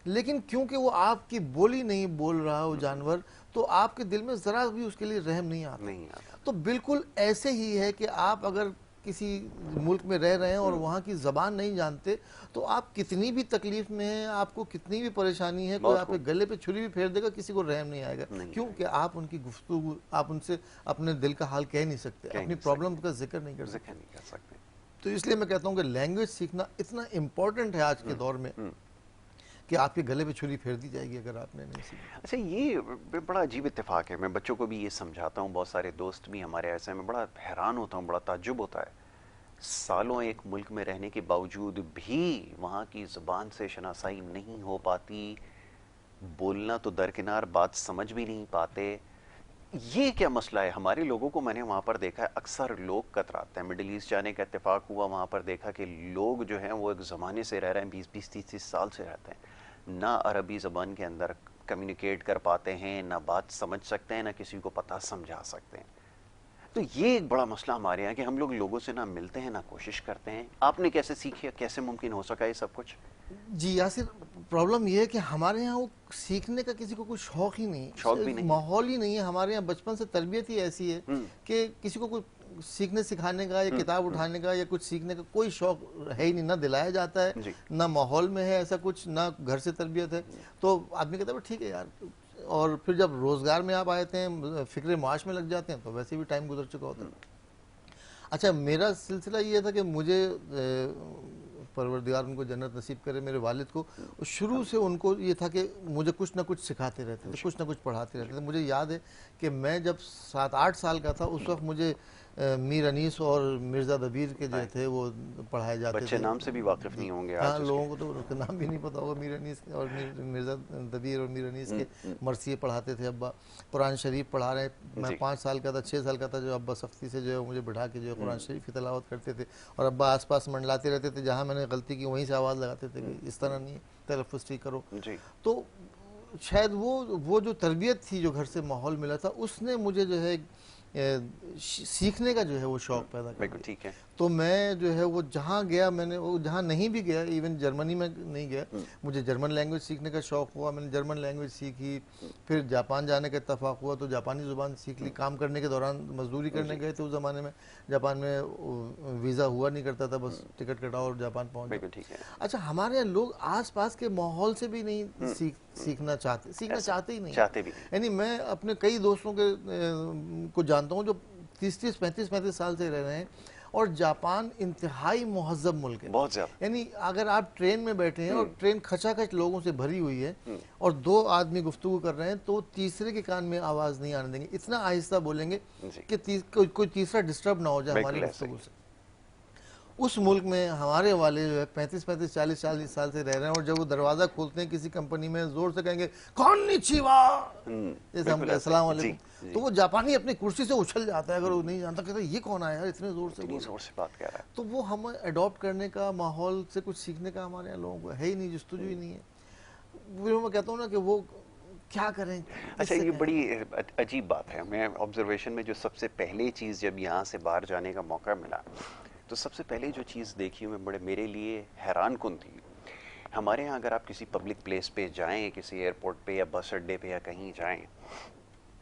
लेकिन क्योंकि वो आपकी बोली नहीं बोल रहा हो जानवर, तो आपके दिल में ज़रा भी उसके लिए रहम नहीं आता। तो बिल्कुल ऐसे ही है कि आप अगर किसी मुल्क में रह रहे हैं और वहाँ की ज़बान नहीं जानते, तो आप कितनी भी तकलीफ में हैं, आपको कितनी भी परेशानी है, कोई आपके गले पे छुरी भी फेर देगा, किसी को रहम नहीं आएगा। क्योंकि आप उनकी गुफ्तगू, आप उनसे अपने दिल का हाल कह नहीं सकते, अपनी प्रॉब्लम का जिक्र नहीं कर सकते। तो इसलिए मैं कहता हूँ कि लैंग्वेज सीखना इतना इम्पोर्टेंट है आज के दौर में कि आपके गले पे छुरी फेर दी जाएगी अगर आपने नहीं सीखा। अच्छा, ये बड़ा अजीब इत्तेफाक है। मैं बच्चों को भी ये समझाता हूँ, बहुत सारे दोस्त भी हमारे ऐसे हैं, मैं बड़ा हैरान होता हूँ, बड़ा ताज्जुब होता है, सालों एक मुल्क में रहने के बावजूद भी वहाँ की ज़ुबान से शनासाई नहीं हो पाती, बोलना तो दरकिनार, बात समझ भी नहीं पाते। ये क्या मसला है? हमारे लोगों को मैंने वहाँ पर देखा है, अक्सर लोग कतराते हैं। मिडिल ईस्ट जाने का इत्तेफाक हुआ, वहाँ पर देखा कि लोग जो हैं वो एक ज़माने से रह रहे हैं, 20-20, 30-30 साल से रहते हैं, ना अरबी ज़बान के अंदर कम्युनिकेट कर पाते हैं, ना बात समझ सकते हैं, ना किसी को पता समझा सकते हैं। तो ये एक बड़ा मसला हमारे यहाँ कि हम लोगों से ना मिलते हैं, ना कोशिश करते हैं। आपने कैसे सीखी, कैसे मुमकिन हो सका ये सब कुछ? जी यासिर, प्रॉब्लम ये है कि हमारे यहाँ वो सीखने का किसी को कोई शौक ही नहीं, शौक भी नहीं, माहौल ही नहीं है। हमारे यहाँ बचपन से तरबियत ही ऐसी है कि किसी को कोई सीखने सिखाने का या किताब उठाने का या कुछ सीखने का कोई शौक है ही नहीं, ना दिलाया जाता है, ना माहौल में है ऐसा कुछ, ना घर से तरबियत है। तो आदमी कहता है ठीक है यार, और फिर जब रोजगार में आप आते हैं, फिक्र माश में लग जाते हैं, तो वैसे भी टाइम गुजर चुका होता है। अच्छा, मेरा सिलसिला ये था कि मुझे परवरदिगार उनको जन्नत नसीब करे, मेरे वालिद को शुरू से उनको ये था कि मुझे कुछ ना कुछ सिखाते रहते थे, कुछ ना कुछ पढ़ाते रहते थे। मुझे याद है कि मैं जब 7-8 साल का था, उस वक्त मुझे मीर अनीस और मिर्ज़ा दबीर के जो थे वो पढ़ाए जाते थे। बच्चे नाम से भी वाकिफ नहीं होंगे हाँ, लोगों को तो उनका नाम भी नहीं पता होगा। मीर अनीस और मिर्ज़ा दबीर और मीर अनीस के मरसिए पढ़ाते थे अब्बा। कुरान शरीफ पढ़ा रहे, मैं 5 साल का था, 6 साल का था, जो अब्बा सख्ती से जो है मुझे बिठा के जो है कुरान शरीफ की तिलावत करते थे, और अब्बा आसपास मंडलाते रहते थे, जहाँ मैंने गलती की वहीं से आवाज़ लगाते थे कि इस तरह नहीं, तलफ़्फ़ुज़ ठीक करो। तो शायद वो जो तरबियत थी, जो घर से माहौल मिला था, उसने मुझे जो है सीखने का जो है वो शौक पैदा कर दिया। ठीक है। तो मैं जो है वो जहाँ गया, मैंने वो जहाँ नहीं भी गया, इवन जर्मनी में नहीं गया, मुझे जर्मन लैंग्वेज सीखने का शौक हुआ, मैंने जर्मन लैंग्वेज सीखी। फिर जापान जाने का इत्तेफाक हुआ तो जापानी ज़ुबान सीख ली। काम करने के दौरान मजदूरी करने गए थे उस ज़माने में, जापान में वीज़ा हुआ नहीं करता था, बस टिकट कटाओ और जापान पहुँच गए। अच्छा, हमारे यहाँ लोग आसपास के माहौल से भी नहीं सीखना चाहते ही नहीं, यानी मैं अपने कई दोस्तों के को जानता हूँ जो 30-30, 35-35 साल से रह रहे हैं, और जापान इंतहाई मुहज़्ज़ब मुल्क है, बहुत ज़्यादा। यानी अगर आप ट्रेन में बैठे हैं और ट्रेन खचाखच लोगों से भरी हुई है और 2 आदमी गुफ्तगू कर रहे हैं, तो तीसरे के कान में आवाज़ नहीं आने देंगे, इतना आहिस्ता बोलेंगे कि कोई तीसरा डिस्टर्ब ना हो जाए हमारी गुफ्तगू से। उस मुल्क में हमारे वाले जो है 35-35, 40-40 साल से रह रहे हैं, और जब वो दरवाज़ा खोलते हैं किसी कंपनी में, जोर से कहेंगे कॉन्निचिवा, जैसे हम कहते हैं अस्सलाम वालेकुम, तो वो जापानी अपनी कुर्सी से उछल जाता है अगर वो नहीं जानता, कहता है ये कौन आया यार, इतने जोर से बात कर रहा है। तो वो हम अडॉप्ट करने का, माहौल से कुछ सीखने का हमारे यहाँ लोगों को है ही नहीं, जुस्तजू ही नहीं है। मैं कहता हूँ ना कि वो क्या करें। अच्छा, ये बड़ी अजीब बात है। मैं ऑब्जर्वेशन में जो सबसे पहले चीज़, जब यहाँ से बाहर जाने का मौका मिला, तो सबसे पहले जो चीज़ देखी मैं मेरे लिए हैरान कुन थी। हमारे यहाँ अगर आप किसी पब्लिक प्लेस पे जाएं, किसी एयरपोर्ट पे या बस अड्डे पे या कहीं जाएं,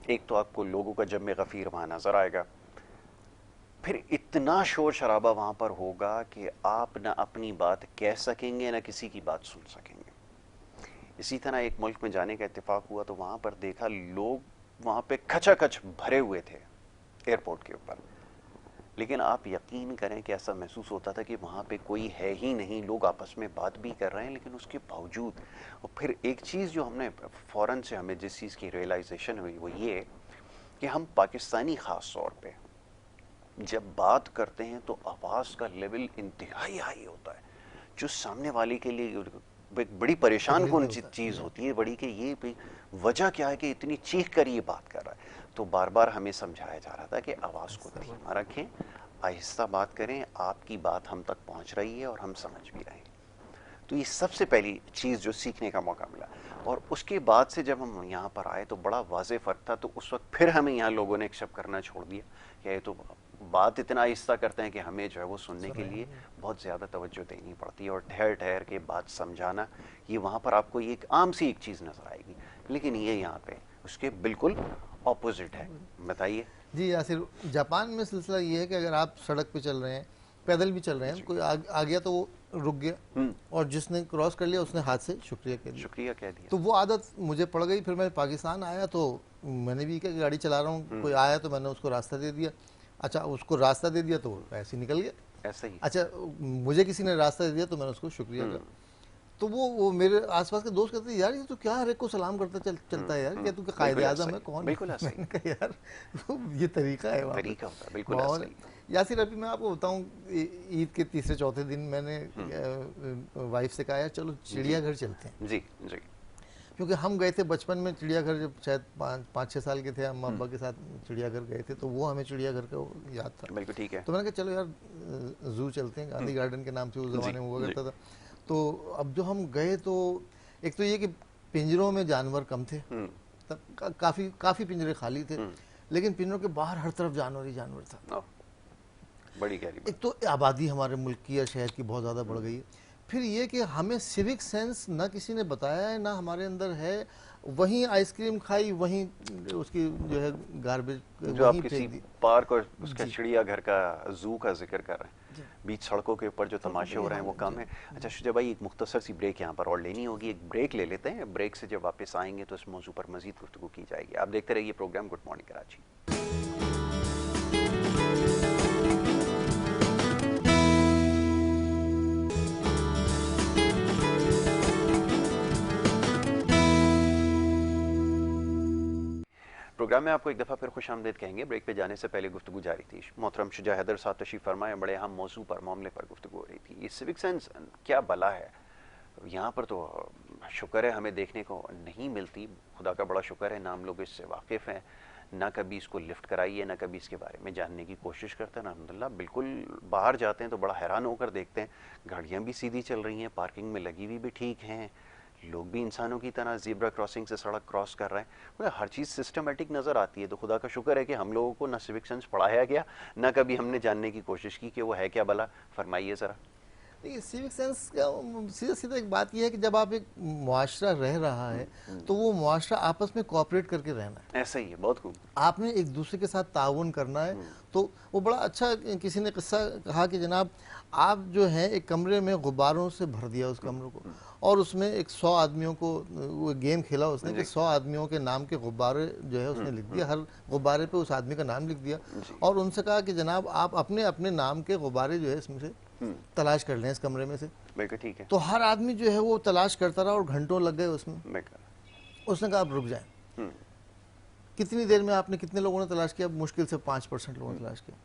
एक तो आपको लोगों का जम गफ़ीर वहाँ नज़र आएगा, फिर इतना शोर शराबा वहाँ पर होगा कि आप ना अपनी बात कह सकेंगे, ना किसी की बात सुन सकेंगे। इसी तरह एक मुल्क में जाने का इत्तेफाक हुआ तो वहाँ पर देखा लोग वहाँ पे खचाखच भरे हुए थे एयरपोर्ट के ऊपर, लेकिन आप यकीन करें कि ऐसा महसूस होता था कि वहाँ पे कोई है ही नहीं, लोग आपस में बात भी कर रहे हैं लेकिन उसके बावजूद। और फिर एक चीज़ जो हमने फ़ौरन से, हमें जिस चीज़ की रियलाइजेशन हुई वो ये कि हम पाकिस्तानी ख़ास तौर पे जब बात करते हैं तो आवाज़ का लेवल इंतहाई हाई होता है, जो सामने वाले के लिए एक बड़ी परेशान कौन चीज़ होती है बड़ी, कि ये वजह क्या है कि इतनी चीख कर ये बात कर रहा है। तो बार बार हमें समझाया जा रहा था कि आवाज़ को धीमा रखें, आहिस्ता बात करें, आपकी बात हम तक पहुंच रही है और हम समझ भी रहे हैं। तो ये सबसे पहली चीज़ जो सीखने का मौका मिला। और उसके बाद से जब हम यहाँ पर आए तो बड़ा वाज़े फ़र्क था। तो उस वक्त फिर हमें यहाँ लोगों ने एक्सेप्ट करना छोड़ दिया कि ये तो बात इतना आहिस्ता करते हैं कि हमें जो है वो सुनने के लिए बहुत ज़्यादा तवज्जो देनी पड़ती है और ठहर ठहर के बात समझाना। ये वहाँ पर आपको ये एक आम सी एक चीज़ नज़र आएगी, लेकिन ये यहाँ पे उसके बिल्कुल ऑपोजिट है। बताइए। जी यासिर, जापान में सिलसिला ये है कि अगर आप सड़क पे चल रहे हैं, पैदल भी चल रहे हैं, कोई आ गया तो वो रुक गया, और जिसने क्रॉस कर लिया उसने हाथ से शुक्रिया कह दिया। शुक्रिया कह दिया। तो वो आदत मुझे पड़ गई। फिर मैं पाकिस्तान आया तो मैंने भी क्या, गाड़ी चला रहा हूँ, कोई आया तो मैंने उसको रास्ता दे दिया। अच्छा, उसको रास्ता दे दिया तो वो ऐसे ही निकल गया। ऐसा ही। अच्छा, मुझे किसी ने रास्ता दे दिया तो मैंने उसको शुक्रिया कहा। तो वो मेरे आसपास के दोस्त कहते हैं, यार ये तो क्या हर एक को सलाम करता चलता है यार, क्या तू कायदे आजम है कौन? बिल्कुल ऐसा मैंने कहा यार ये तरीका है वहाँ पे। तरीका होता है, बिल्कुल और ऐसा ही। यासिर, अभी मैं आपको बताऊं, ईद के तीसरे चौथे दिन मैंने वाइफ से कहा यार चलो चिड़ियाघर चलते हैं। जी जी। क्योंकि हम गए थे बचपन में चिड़ियाघर, जब शायद 5-6 साल के थे, अम्मा अब्बा के साथ चिड़ियाघर गए थे, तो वो हमें चिड़ियाघर का याद था। बिल्कुल ठीक है। तो मैंने कहा चलो यार जू चलते हैं, गांधी गार्डन के नाम से उस जमाने में हुआ करता था। तो अब जो हम गए तो एक तो ये कि पिंजरों में जानवर कम थे, तब काफी पिंजरे खाली थे, लेकिन पिंजरों के बाहर हर तरफ जानवर ही जानवर था। बड़ी गहरी। एक तो आबादी हमारे मुल्क की या शहर की बहुत ज़्यादा बढ़ गई है, फिर ये कि हमें सिविक सेंस ना किसी ने बताया है ना हमारे अंदर है। वहीं आइसक्रीम खाई, वहीं उसकी जो है गार्बेज जो आप वहीं किसी फेंक दी। पार्क और उसका चिड़ियाघर का, जू का जिक्र कर रहे हैं, बीच सड़कों के ऊपर जो तमाशे हो रहे हैं वो कम है। अच्छा शुजा भाई, एक मुख्तसर सी ब्रेक यहाँ पर और लेनी होगी, एक ब्रेक ले लेते हैं। ब्रेक से जब वापस आएंगे तो इस मौजू पर मजीद गुफ्तगू की जाएगी। आप देखते रहिए programme good morning Karachi. Programme में आपको एक दफ़ा फिर खुश आमदीद कहेंगे। ब्रेक पे जाने से पहले गुफ्तगू जारी थी। मोहतरम शुजा हैदर साहब तशरीफ फरमाए, बड़े अहम मौजू पर, मामले पर गुफ्तगू हो रही थी। ये सिविक सेंस क्या बला है यहाँ पर, तो शुक्र है हमें देखने को नहीं मिलती। खुदा का बड़ा शुक्र है ना हम लोग इससे वाकिफ़ हैं, ना कभी इसको लिफ्ट कराई है, ना कभी इसके बारे में जानने की कोशिश करते हैं। अल्हम्दुलिल्लाह बिल्कुल बाहर जाते हैं तो बड़ा हैरान होकर देखते हैं, गाड़ियाँ भी सीधी चल रही हैं, पार्किंग में लगी हुई भी ठीक हैं, लोग भी इंसानों की तरह ज़ीब्रा क्रॉसिंग से सड़क क्रॉस कर रहे हैं, मतलब हर चीज़ सिस्टमेटिक नज़र आती है। तो खुदा का शुक्र है कि हम लोगों को ना सिविक सेंस पढ़ाया गया, ना कभी हमने जानने की कोशिश की कि वो है क्या भला। फरमाइए ज़रा। देखिए, सिविक सेंस का सीधा सीधा एक बात यह है कि जब आप एक मुआशरा रह रहा है तो वो मुआशरा आपस में कोऑपरेट करके रहना है। ऐसा ही है, बहुत खूब। आपने एक दूसरे के साथ ताउन करना है। तो वो बड़ा अच्छा, किसी ने किस्सा कहा कि जनाब आप जो है एक कमरे में गुब्बारों से भर दिया उस कमरे को, और उसमें एक 100 आदमियों को, वो गेम खेला उसने कि 100 आदमियों के नाम के गुब्बारे जो है उसने लिख दिया, हर गुब्बारे पे उस आदमी का नाम लिख दिया, और उनसे कहा कि जनाब आप अपने अपने नाम के गुब्बारे जो है इसमें से तलाश कर लें इस कमरे में से। बिल्कुल ठीक है। तो हर आदमी जो है वो तलाश करता रहा और घंटों लग गए उसमें। उसने कहा आप रुक जाएं। कितनी देर में आपने, कितने लोगों ने तलाश किया? मुश्किल से 5% लोगों ने तलाश किया।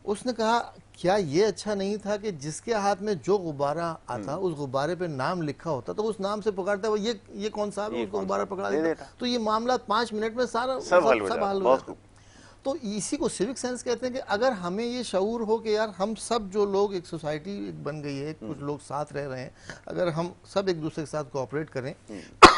उसने कहा क्या ये अच्छा नहीं था कि जिसके हाथ में जो गुब्बारा आता उस गुब्बारे पे नाम लिखा होता तो उस नाम से पकड़ता, वो ये कौन सा है, उसको गुब्बारा पकड़ा देता, तो ये मामला 5 मिनट में सारा सब हल हो जाता। तो इसी को सिविक सेंस कहते हैं कि अगर हमें ये शऊर हो कि यार हम सब जो लोग, एक सोसाइटी बन गई है, कुछ लोग साथ रह रहे हैं, अगर हम सब एक दूसरे के साथ कोऑपरेट करें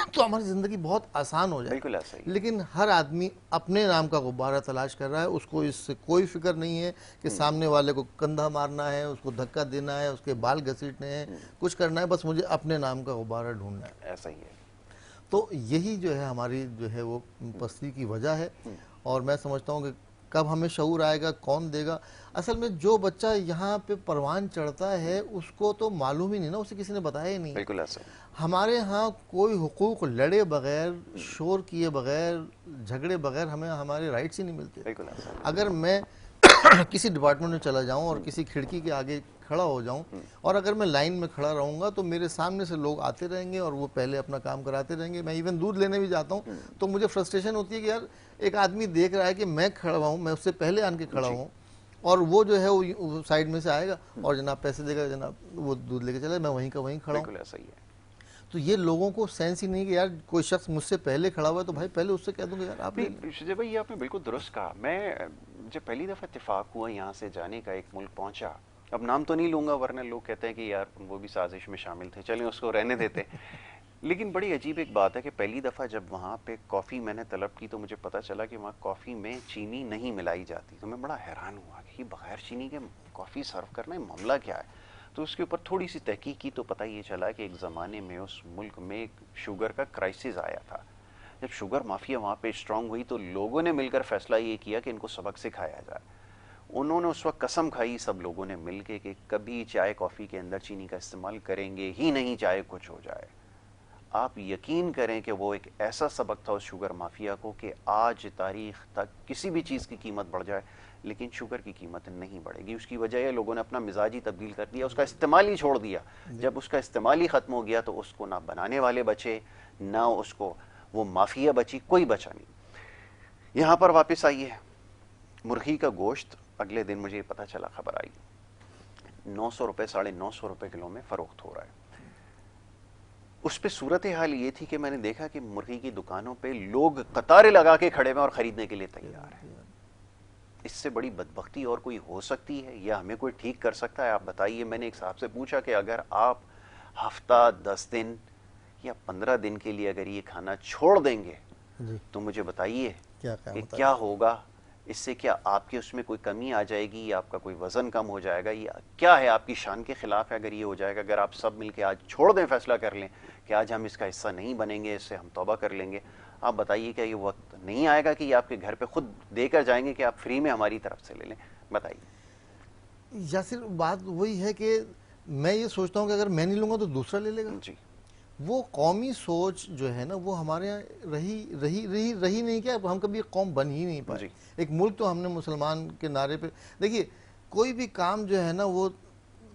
तो हमारी ज़िंदगी बहुत आसान हो जाए। बिल्कुल ऐसा ही। लेकिन हर आदमी अपने नाम का गुब्बारा तलाश कर रहा है, उसको इससे कोई फिक्र नहीं है कि सामने वाले को कंधा मारना है, उसको धक्का देना है, उसके बाल घसीटने हैं, कुछ करना है, बस मुझे अपने नाम का गुब्बारा ढूंढना है। ऐसा ही है। तो यही जो है हमारी जो है वो पस्ती की वजह है। और मैं समझता हूँ कि कब हमें शऊर आएगा, कौन देगा? असल में जो बच्चा यहाँ पे परवान चढ़ता है उसको तो मालूम ही नहीं ना, उसे किसी ने बताया ही नहीं। बिल्कुल ऐसा। हमारे यहाँ कोई हुकूक लड़े बगैर, शोर किए बगैर, झगड़े बगैर हमें हमारे राइट्स ही नहीं मिलते। बिल्कुल ऐसा। अगर मैं किसी डिपार्टमेंट में चला जाऊं और किसी खिड़की के आगे खड़ा हो जाऊं, और अगर मैं लाइन में खड़ा रहूंगा तो मेरे सामने से लोग आते रहेंगे और वो पहले अपना काम कराते रहेंगे। मैं इवन दूध लेने भी जाता हूं तो मुझे फ्रस्ट्रेशन होती है कि यार एक आदमी देख रहा है कि मैं खड़ा हूं, मैं उससे पहले आन के खड़ा हूं, और वो जो है वो साइड में से आएगा और जनाब पैसे देगा, जनाब वो दूध लेके चले, मैं वहीं का वहीं खड़ा हूँ। ऐसा ही है। तो ये लोगों को सेंस ही नहीं कि यार कोई शख्स मुझसे पहले खड़ा हुआ है तो भाई पहले उससे कह दूंगा यार आप। शुजा भाई, ये आपने बिल्कुल दुरुस्त कहा। मैं जब पहली दफ़ा इत्तेफाक हुआ यहाँ से जाने का, एक मुल्क पहुँचा, अब नाम तो नहीं लूँगा वरना लोग कहते हैं कि यार वो भी साजिश में शामिल थे, चलें उसको रहने देते। लेकिन बड़ी अजीब एक बात है कि पहली दफ़ा जब वहाँ पे कॉफ़ी मैंने तलब की तो मुझे पता चला कि वहाँ कॉफ़ी में चीनी नहीं मिलाई जाती। तो मैं बड़ा हैरान हुआ कि बग़ैर चीनी के कॉफ़ी सर्व करना है, मामला क्या है? तो उसके ऊपर थोड़ी सी तहकीक की तो पता ये चला कि एक ज़माने में उस मुल्क में शुगर का क्राइसिस आया था, जब शुगर माफिया वहाँ पे स्ट्रांग हुई तो लोगों ने मिलकर फैसला ये किया कि इनको सबक सिखाया जाए। उन्होंने उस वक्त कसम खाई सब लोगों ने मिलके कि कभी चाय कॉफ़ी के अंदर चीनी का इस्तेमाल करेंगे ही नहीं, चाहे कुछ हो जाए। आप यकीन करें कि वो एक ऐसा सबक था उस शुगर माफिया को कि आज तारीख तक किसी भी चीज़ की कीमत बढ़ जाए लेकिन शुगर की कीमत नहीं बढ़ेगी। उसकी वजह है लोगों ने अपना मिजाज ही तब्दील कर दिया, उसका इस्तेमाल ही छोड़ दिया। जब उसका इस्तेमाल ही ख़त्म हो गया तो उसको ना बनाने वाले बचे, ना उसको वो माफिया बची, कोई बचा नहीं। यहाँ पर वापस आइए, मुर्गी का गोश्त अगले दिन मुझे पता चला, खबर आई 900 रुपये 950 रुपये किलो में फ़रोख्त हो रहा है। उस पर सूरत हाल ये थी कि मैंने देखा कि मुर्गी की दुकानों पे लोग कतारें लगा के खड़े हैं और ख़रीदने के लिए तैयार हैं। इससे बड़ी बदबख्ती और कोई हो सकती है या हमें कोई ठीक कर सकता है? आप बताइए। मैंने एक साहब से पूछा कि अगर आप हफ्ता 10 दिन या 15 दिन के लिए अगर ये खाना छोड़ देंगे तो मुझे बताइए कि क्या होगा इससे? क्या आपके उसमें कोई कमी आ जाएगी या आपका कोई वज़न कम हो जाएगा या क्या है? आपकी शान के ख़िलाफ़ है अगर ये हो जाएगा। अगर आप सब मिलके आज छोड़ दें, फैसला कर लें कि आज हम इसका हिस्सा नहीं बनेंगे, इससे हम तौबा कर लेंगे, आप बताइए क्या ये वक्त नहीं आएगा कि ये आपके घर पे खुद देकर जाएंगे कि आप फ्री में हमारी तरफ से ले लें? बताइए। यासिर, बात वही है कि मैं ये सोचता हूँ कि अगर मैं नहीं लूँगा तो दूसरा ले लेगा जी। वो कौमी सोच जो है ना वो हमारे यहाँ रही नहीं। क्या हम कभी कौम बन ही नहीं पाए। एक मुल्क तो हमने मुसलमान के नारे पे, देखिए कोई भी काम जो है ना वो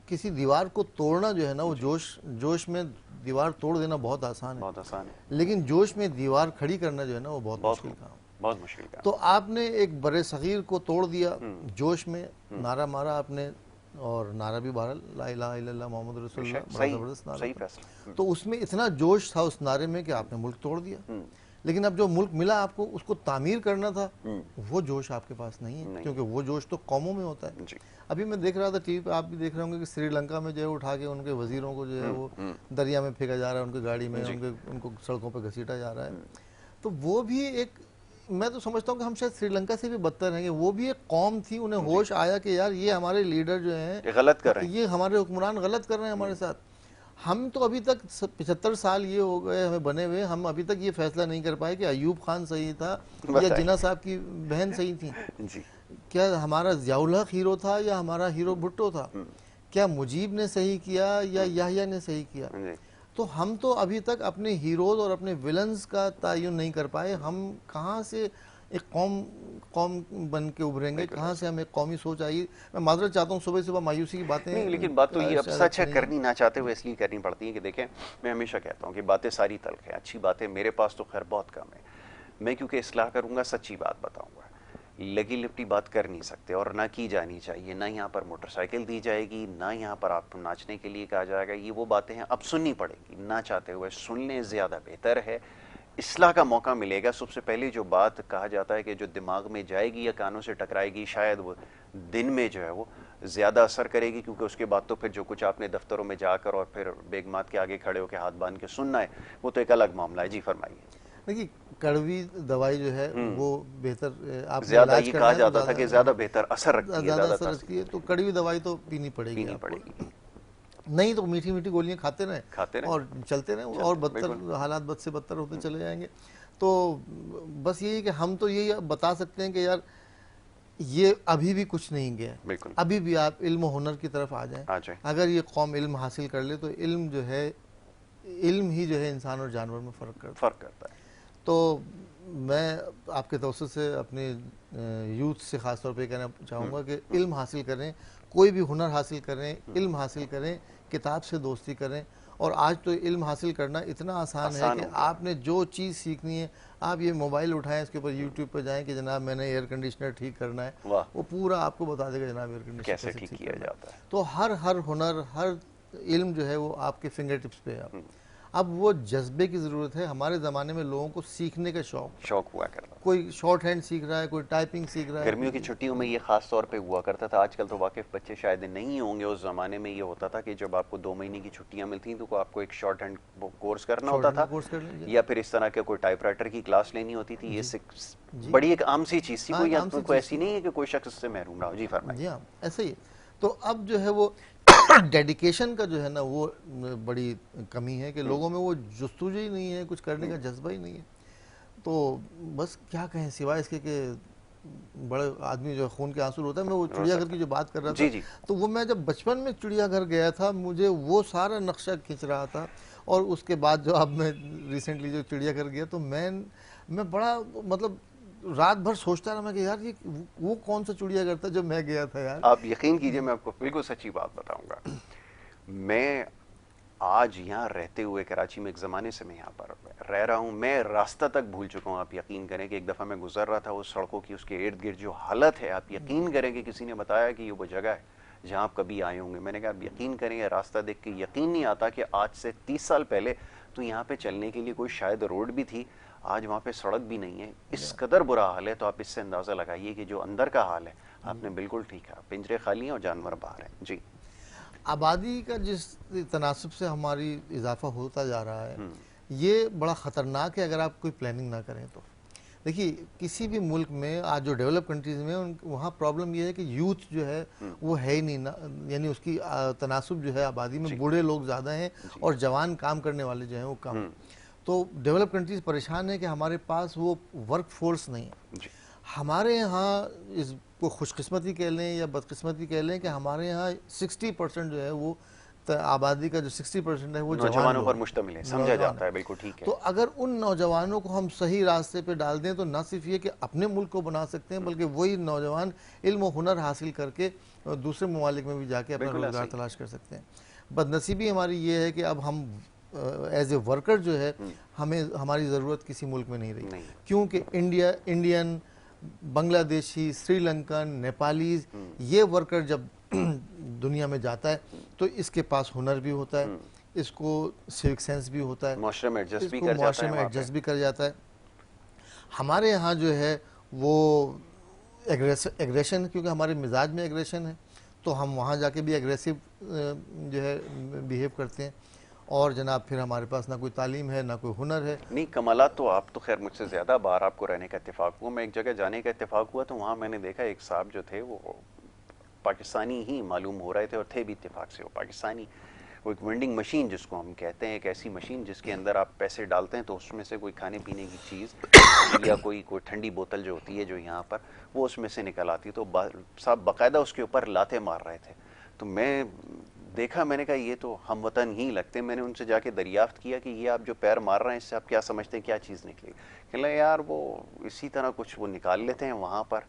किसी दीवार को तोड़ना जो है ना वो जोश में दीवार तोड़ देना बहुत आसान है, लेकिन जोश में दीवार खड़ी करना जो है ना वो बहुत मुश्किल काम। तो आपने एक बड़े सगीर को तोड़ दिया जोश में, नारा मारा आपने, और नारा भी बहरहाल ला इलाहा इल्लल्लाह मोहम्मद रसूलुल्लाह, बड़ा जबरदस्त नारा। तो उसमें इतना जोश था उस नारे में कि आपने मुल्क तोड़ दिया। लेकिन अब जो मुल्क मिला आपको उसको तामीर करना था, वो जोश आपके पास नहीं है, क्योंकि वो जोश तो कौमों में होता है। अभी मैं देख रहा था टीवी पे, आप भी देख रहे होंगे कि श्रीलंका में जो है उठा के उनके वजीरों को जो है वो दरिया में फेंका जा रहा है, उनकी गाड़ी में उनको सड़कों पर घसीटा जा रहा है। तो वो भी एक, मैं तो समझता हूँ कि हम शायद श्रीलंका से भी बदतर हैं। वो भी एक कौम थी, उन्हें होश आया कि यार ये हमारे लीडर जो हैं गलत कर रहे हैं, ये हमारे हुक्मरान गलत कर रहे हैं हमारे साथ। हम तो अभी तक 75 साल ये हो गए हमें बने हुए, हम अभी तक ये फैसला नहीं कर पाए कि अयूब खान सही था या जिन्ना साहब की बहन सही थी जी। क्या हमारा ज़ियाउल हक हीरो था या हमारा हीरो भुट्टो था? क्या मुजीब ने सही किया या याहिया ने सही किया? तो हम तो अभी तक अपने हीरोज और अपने विलन्स का तयन नहीं कर पाए। हम कहाँ से एक कौम बन के उभरेंगे? कहाँ से हमें कौमी सोच आई? मैं माजरत चाहता हूँ, सुबह सुबह मायूसी की बातें नहीं, लेकिन बात तो ये अब सच है, करनी ना चाहते हुए इसलिए करनी पड़ती है कि देखें, मैं हमेशा कहता हूँ कि बातें सारी तल्ख है, अच्छी बातें मेरे पास तो खैर बहुत कम है। मैं क्योंकि इस्लाह करूँगा, सच्ची बात बताऊँगा, लगी लिपटी बात कर नहीं सकते और ना की जानी चाहिए। ना यहाँ पर मोटरसाइकिल दी जाएगी, ना यहाँ पर आपको नाचने के लिए कहा जाएगा। ये वो बातें हैं अब सुननी पड़ेगी, ना चाहते हुए सुनने ज़्यादा बेहतर है। इस्लाह का मौका मिलेगा। सबसे पहले जो बात कहा जाता है कि जो दिमाग में जाएगी या कानों से टकराएगी, शायद वो दिन में जो है वो ज़्यादा असर करेगी, क्योंकि उसके बाद तो फिर जो कुछ आपने दफ्तरों में जाकर और फिर बेगमात के आगे खड़े होकर हाथ बांध के सुनना है, वो तो एक अलग मामला है। जी फरमाइए। देखिए, कड़वी दवाई जो है वो बेहतर, आप ज़्यादा ये कहा जाता था कि ज़्यादा बेहतर असर रखती है, ज़्यादा असर रखती है, तो कड़वी दवाई तो पीनी पड़ेगी। नहीं तो मीठी मीठी गोलियां खाते रहें और चलते रहें और बदतर हालात बद से बदतर होते चले जाएंगे। तो बस यही कि हम तो यही बता सकते हैं कि यार ये अभी भी कुछ नहीं गया, अभी भी आप इल्म हुनर की तरफ आ जाएं। अगर ये कौम इल्म हासिल कर ले तो इल्म जो है, इल्म ही जो है इंसान और जानवर में फ़र्क करता है। तो मैं आपके तवज्जुह से अपने यूथ से ख़ास तौर पे कहना चाहूँगा कि इल्म हासिल करें, कोई भी हुनर हासिल करें, इल्म हासिल करें, किताब से दोस्ती करें। और आज तो इल्म हासिल करना इतना आसान है कि आपने जो चीज़ सीखनी है, आप ये मोबाइल उठाएं, इसके ऊपर यूट्यूब पर जाएं कि जनाब मैंने एयर कंडीशनर ठीक करना है, वो पूरा आपको बता देगा जनाब एयर कंडीशनर कैसे ठीक किया जाता है। तो हर हुनर, हर इल्म जो है वो आपके फिंगर टिप्स पे है। अब वो जज्बे की ज़रूरत है। हमारे ज़माने में लोगों को सीखने का शौक हुआ करता, कोई शॉर्ट हैंड सीख रहा है, कोई टाइपिंग सीख रहा है। गर्मियों की छुट्टियों में ये खास तौर पे हुआ करता था। आजकल तो वाकिफ बच्चे शायद नहीं होंगे, उस ज़माने में ये होता था कि जब आपको 2 महीने की छुट्टियां मिलती तो आपको एक शॉर्ट हैंड कोर्स करना होता था, या फिर इस तरह के कोई टाइपराइटर की क्लास लेनी होती थी। ये बड़ी एक आम सी चीज़ थी, कोई ऐसी नहीं है कि कोई शख्स इससे महरूम रहा हो। जी फरमाइए। जी हाँ, ऐसे ही। तो अब जो है वो डेडिकेशन का जो है ना वो बड़ी कमी है कि लोगों में वो जुस्तजू ही नहीं है, कुछ करने का जज्बा ही नहीं है। तो बस क्या कहें सिवाय इसके कि बड़े आदमी जो खून के आंसू होता है। मैं वो चिड़ियाघर की जो बात कर रहा था, जी जी। तो वो मैं जब बचपन में चिड़ियाघर गया था, मुझे वो सारा नक्शा खींच रहा था। और उसके बाद जो अब मैं रिसेंटली जो चिड़ियाघर गया, तो मैं बड़ा मतलब रात भर सोचता रहा मैं कि यार ये वो कौन सा चिड़ियाघर था जब मैं गया था यार। आप यकीन कीजिए, मैं आपको बिल्कुल सच्ची बात बताऊंगा। मैं आज यहाँ रहते हुए कराची में, एक ज़माने से मैं यहाँ पर रह रहा हूँ, मैं रास्ता तक भूल चुका हूँ। आप यकीन करें कि एक दफ़ा मैं गुजर रहा था उस सड़कों की, उसके इर्द गिर्द जो हालत है, आप यकीन करें कि किसी ने बताया कि ये वो जगह है जहाँ आप कभी आए होंगे। मैंने कहा आप यकीन करेंगे, रास्ता देख के यकीन नहीं आता कि आज से 30 साल पहले तो यहाँ पे चलने के लिए कोई शायद रोड भी थी, आज वहाँ पे सड़क भी नहीं है। इस कदर बुरा हाल है। तो आप इससे अंदाज़ा लगाइए कि जो अंदर का हाल है, आपने बिल्कुल ठीक है, पिंजरे खाली हैं और जानवर बाहर हैं। जी। आबादी का जिस तनासब से हमारी इजाफा होता जा रहा है, ये बड़ा ख़तरनाक है अगर आप कोई प्लानिंग ना करें तो। देखिए किसी भी मुल्क में आज जो डेवलप कंट्रीज़ में वहाँ प्रॉब्लम ये है कि यूथ जो है वो है ही नहीं ना, यानी उसकी तनासब जो है आबादी में बूढ़े लोग ज़्यादा हैं और जवान काम करने वाले जो हैं वो कम। तो डेवलप कंट्रीज़ परेशान है कि हमारे पास वो वर्क फोर्स नहीं है। हमारे यहाँ इसको खुशकिस्मती कह लें या बदकिस्मती कह लें कि हमारे यहाँ 60% जो है वो आबादी का जो 60% है वो नौजवानों पर मुश्तमिल है, समझा जाता है, बिल्कुल ठीक है। तो अगर उन नौजवानों को हम सही रास्ते पे डाल दें तो न सिर्फ ये कि अपने मुल्क को बना सकते हैं, बल्कि वही नौजवान इल्म और हुनर हासिल करके दूसरे ममालिक में भी जाके अपना रोजगार तलाश कर सकते हैं। बदनसीबी हमारी ये है कि अब हम एज ए वर्कर जो है हमें हमारी ज़रूरत किसी मुल्क में नहीं रही, क्योंकि इंडियन, बांग्लादेशी, श्रीलंकन, नेपालीज, ये वर्कर जब दुनिया में जाता है तो इसके पास हुनर भी होता है, इसको सिविक सेंस भी होता है, माशरे में एडजस्ट भी कर जाता है। हमारे यहाँ जो है वो एग्रेशन, क्योंकि हमारे मिजाज में एग्रेशन है, तो हम वहाँ जाके भी एग्रेसिव जो है बिहेव करते हैं। और जनाब फिर हमारे पास ना कोई तालीम है ना कोई हुनर है। नहीं कमालात तो आप तो खैर मुझसे ज़्यादा बार आपको रहने का इत्तेफाक हुआ। मैं एक जगह जाने का इत्तेफाक हुआ तो वहाँ मैंने देखा एक साहब जो थे वो पाकिस्तानी ही मालूम हो रहे थे और थे भी इत्तेफाक से वो पाकिस्तानी। वो एक वेंडिंग मशीन जिसको हम कहते हैं, एक ऐसी मशीन जिसके अंदर आप पैसे डालते हैं तो उसमें से कोई खाने पीने की चीज़ या कोई ठंडी बोतल जो होती है जो यहाँ पर, वो उसमें से निकल आती। तो साहब बाकायदा उसके ऊपर लाते मार रहे थे। तो मैं देखा, मैंने कहा ये तो हम वतन ही लगते हैं। मैंने उनसे जाके दरियाफ्त किया कि ये आप जो पैर मार रहे हैं इससे आप क्या समझते हैं, क्या चीज़ निकली? कहला यार वो इसी तरह कुछ वो निकाल लेते हैं वहाँ पर।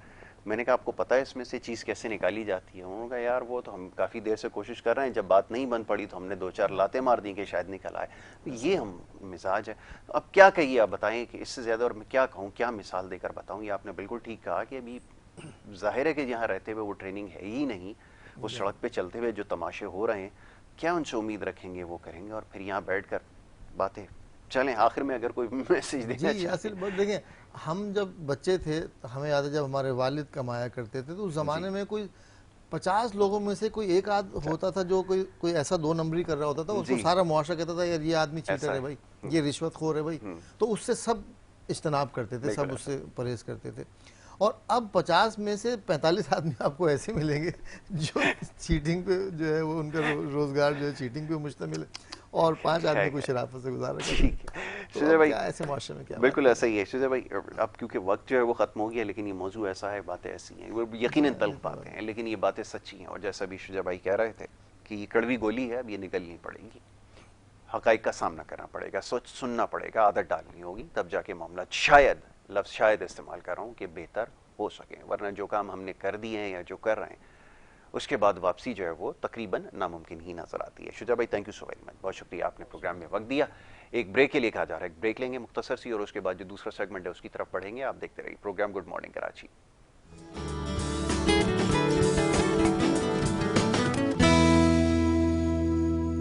मैंने कहा आपको पता है इसमें से चीज़ कैसे निकाली जाती है? उन्होंने कहा यार वो तो हम काफ़ी देर से कोशिश कर रहे हैं, जब बात नहीं बन पड़ी तो हमने 2-4 लाते मार दी कि शायद निकल आए। ये हम मिजाज है। अब क्या कहिए, आप बताएं कि इससे ज़्यादा और मैं क्या कहूँ, क्या मिसाल देकर बताऊँ? ये आपने बिल्कुल ठीक कहा कि अभी जाहिर है कि यहाँ रहते हुए वो ट्रेनिंग है ही नहीं। वो सड़क पे चलते हुए जो तमाशे हो रहे हैं, क्या उनसे उम्मीद रखेंगे वो करेंगे? और फिर यहाँ बैठकर बातें चलें। आखिर में अगर कोई मैसेज देना जी देखें, हम जब बच्चे थे हमें याद है जब हमारे वालिद कमाया करते थे तो उस ज़माने में कोई 50 लोगों में से कोई एक आध होता था जो कोई ऐसा 2 नंबरी कर रहा होता था, उसको सारा मुआशरा कहता था यार ये आदमी चीटर है भाई, ये रिश्वतखोर है भाई। तो उससे सब इज्तनाब करते थे, सब उससे परहेज करते थे। और अब 50 में से 45 आदमी आपको ऐसे मिलेंगे जो चीटिंग पे जो है वो उनका रोजगार जो है चीटिंग पे मुश्तमिल है, और 5 आदमी को शराफत से गुजारा करते हैं। शुजा भाई ऐसे माशरे में क्या बिल्कुल ऐसा ही है। शुजा भाई अब क्योंकि वक्त जो है वो ख़त्म हो गया, लेकिन ये मौजू ऐसा है, बातें ऐसी हैं, वो यकीनन तल्ख बातें हैं, लेकिन ये बातें सच्ची हैं। और जैसा भी शुजा भाई कह रहे थे कि ये कड़वी गोली है, अब ये निकलनी पड़ेगी, हक़ाइक़ का सामना करना पड़ेगा, सोच सुनना पड़ेगा, आदत डालनी होगी, तब जाके मामला शायद, लफ्ज़ शायद इस्तेमाल कर रहा हूँ, कि बेहतर हो सके। वरना जो काम हमने कर दिए हैं या जो कर रहे हैं उसके बाद वापसी जो है वो तकरीबन नामुमकिन ही नजर आती है। शुजा भाई thank you so very much, बहुत शुक्रिया, आपने प्रोग्राम में वक्त दिया। एक ब्रेक के लिए कहा जा रहा है, एक ब्रेक लेंगे मुख्तसर सी, और उसके बाद जो दूसरा सेगमेंट है उसकी तरफ बढ़ेंगे। आप देखते रहिए प्रोग्राम गुड मॉर्निंग कराची।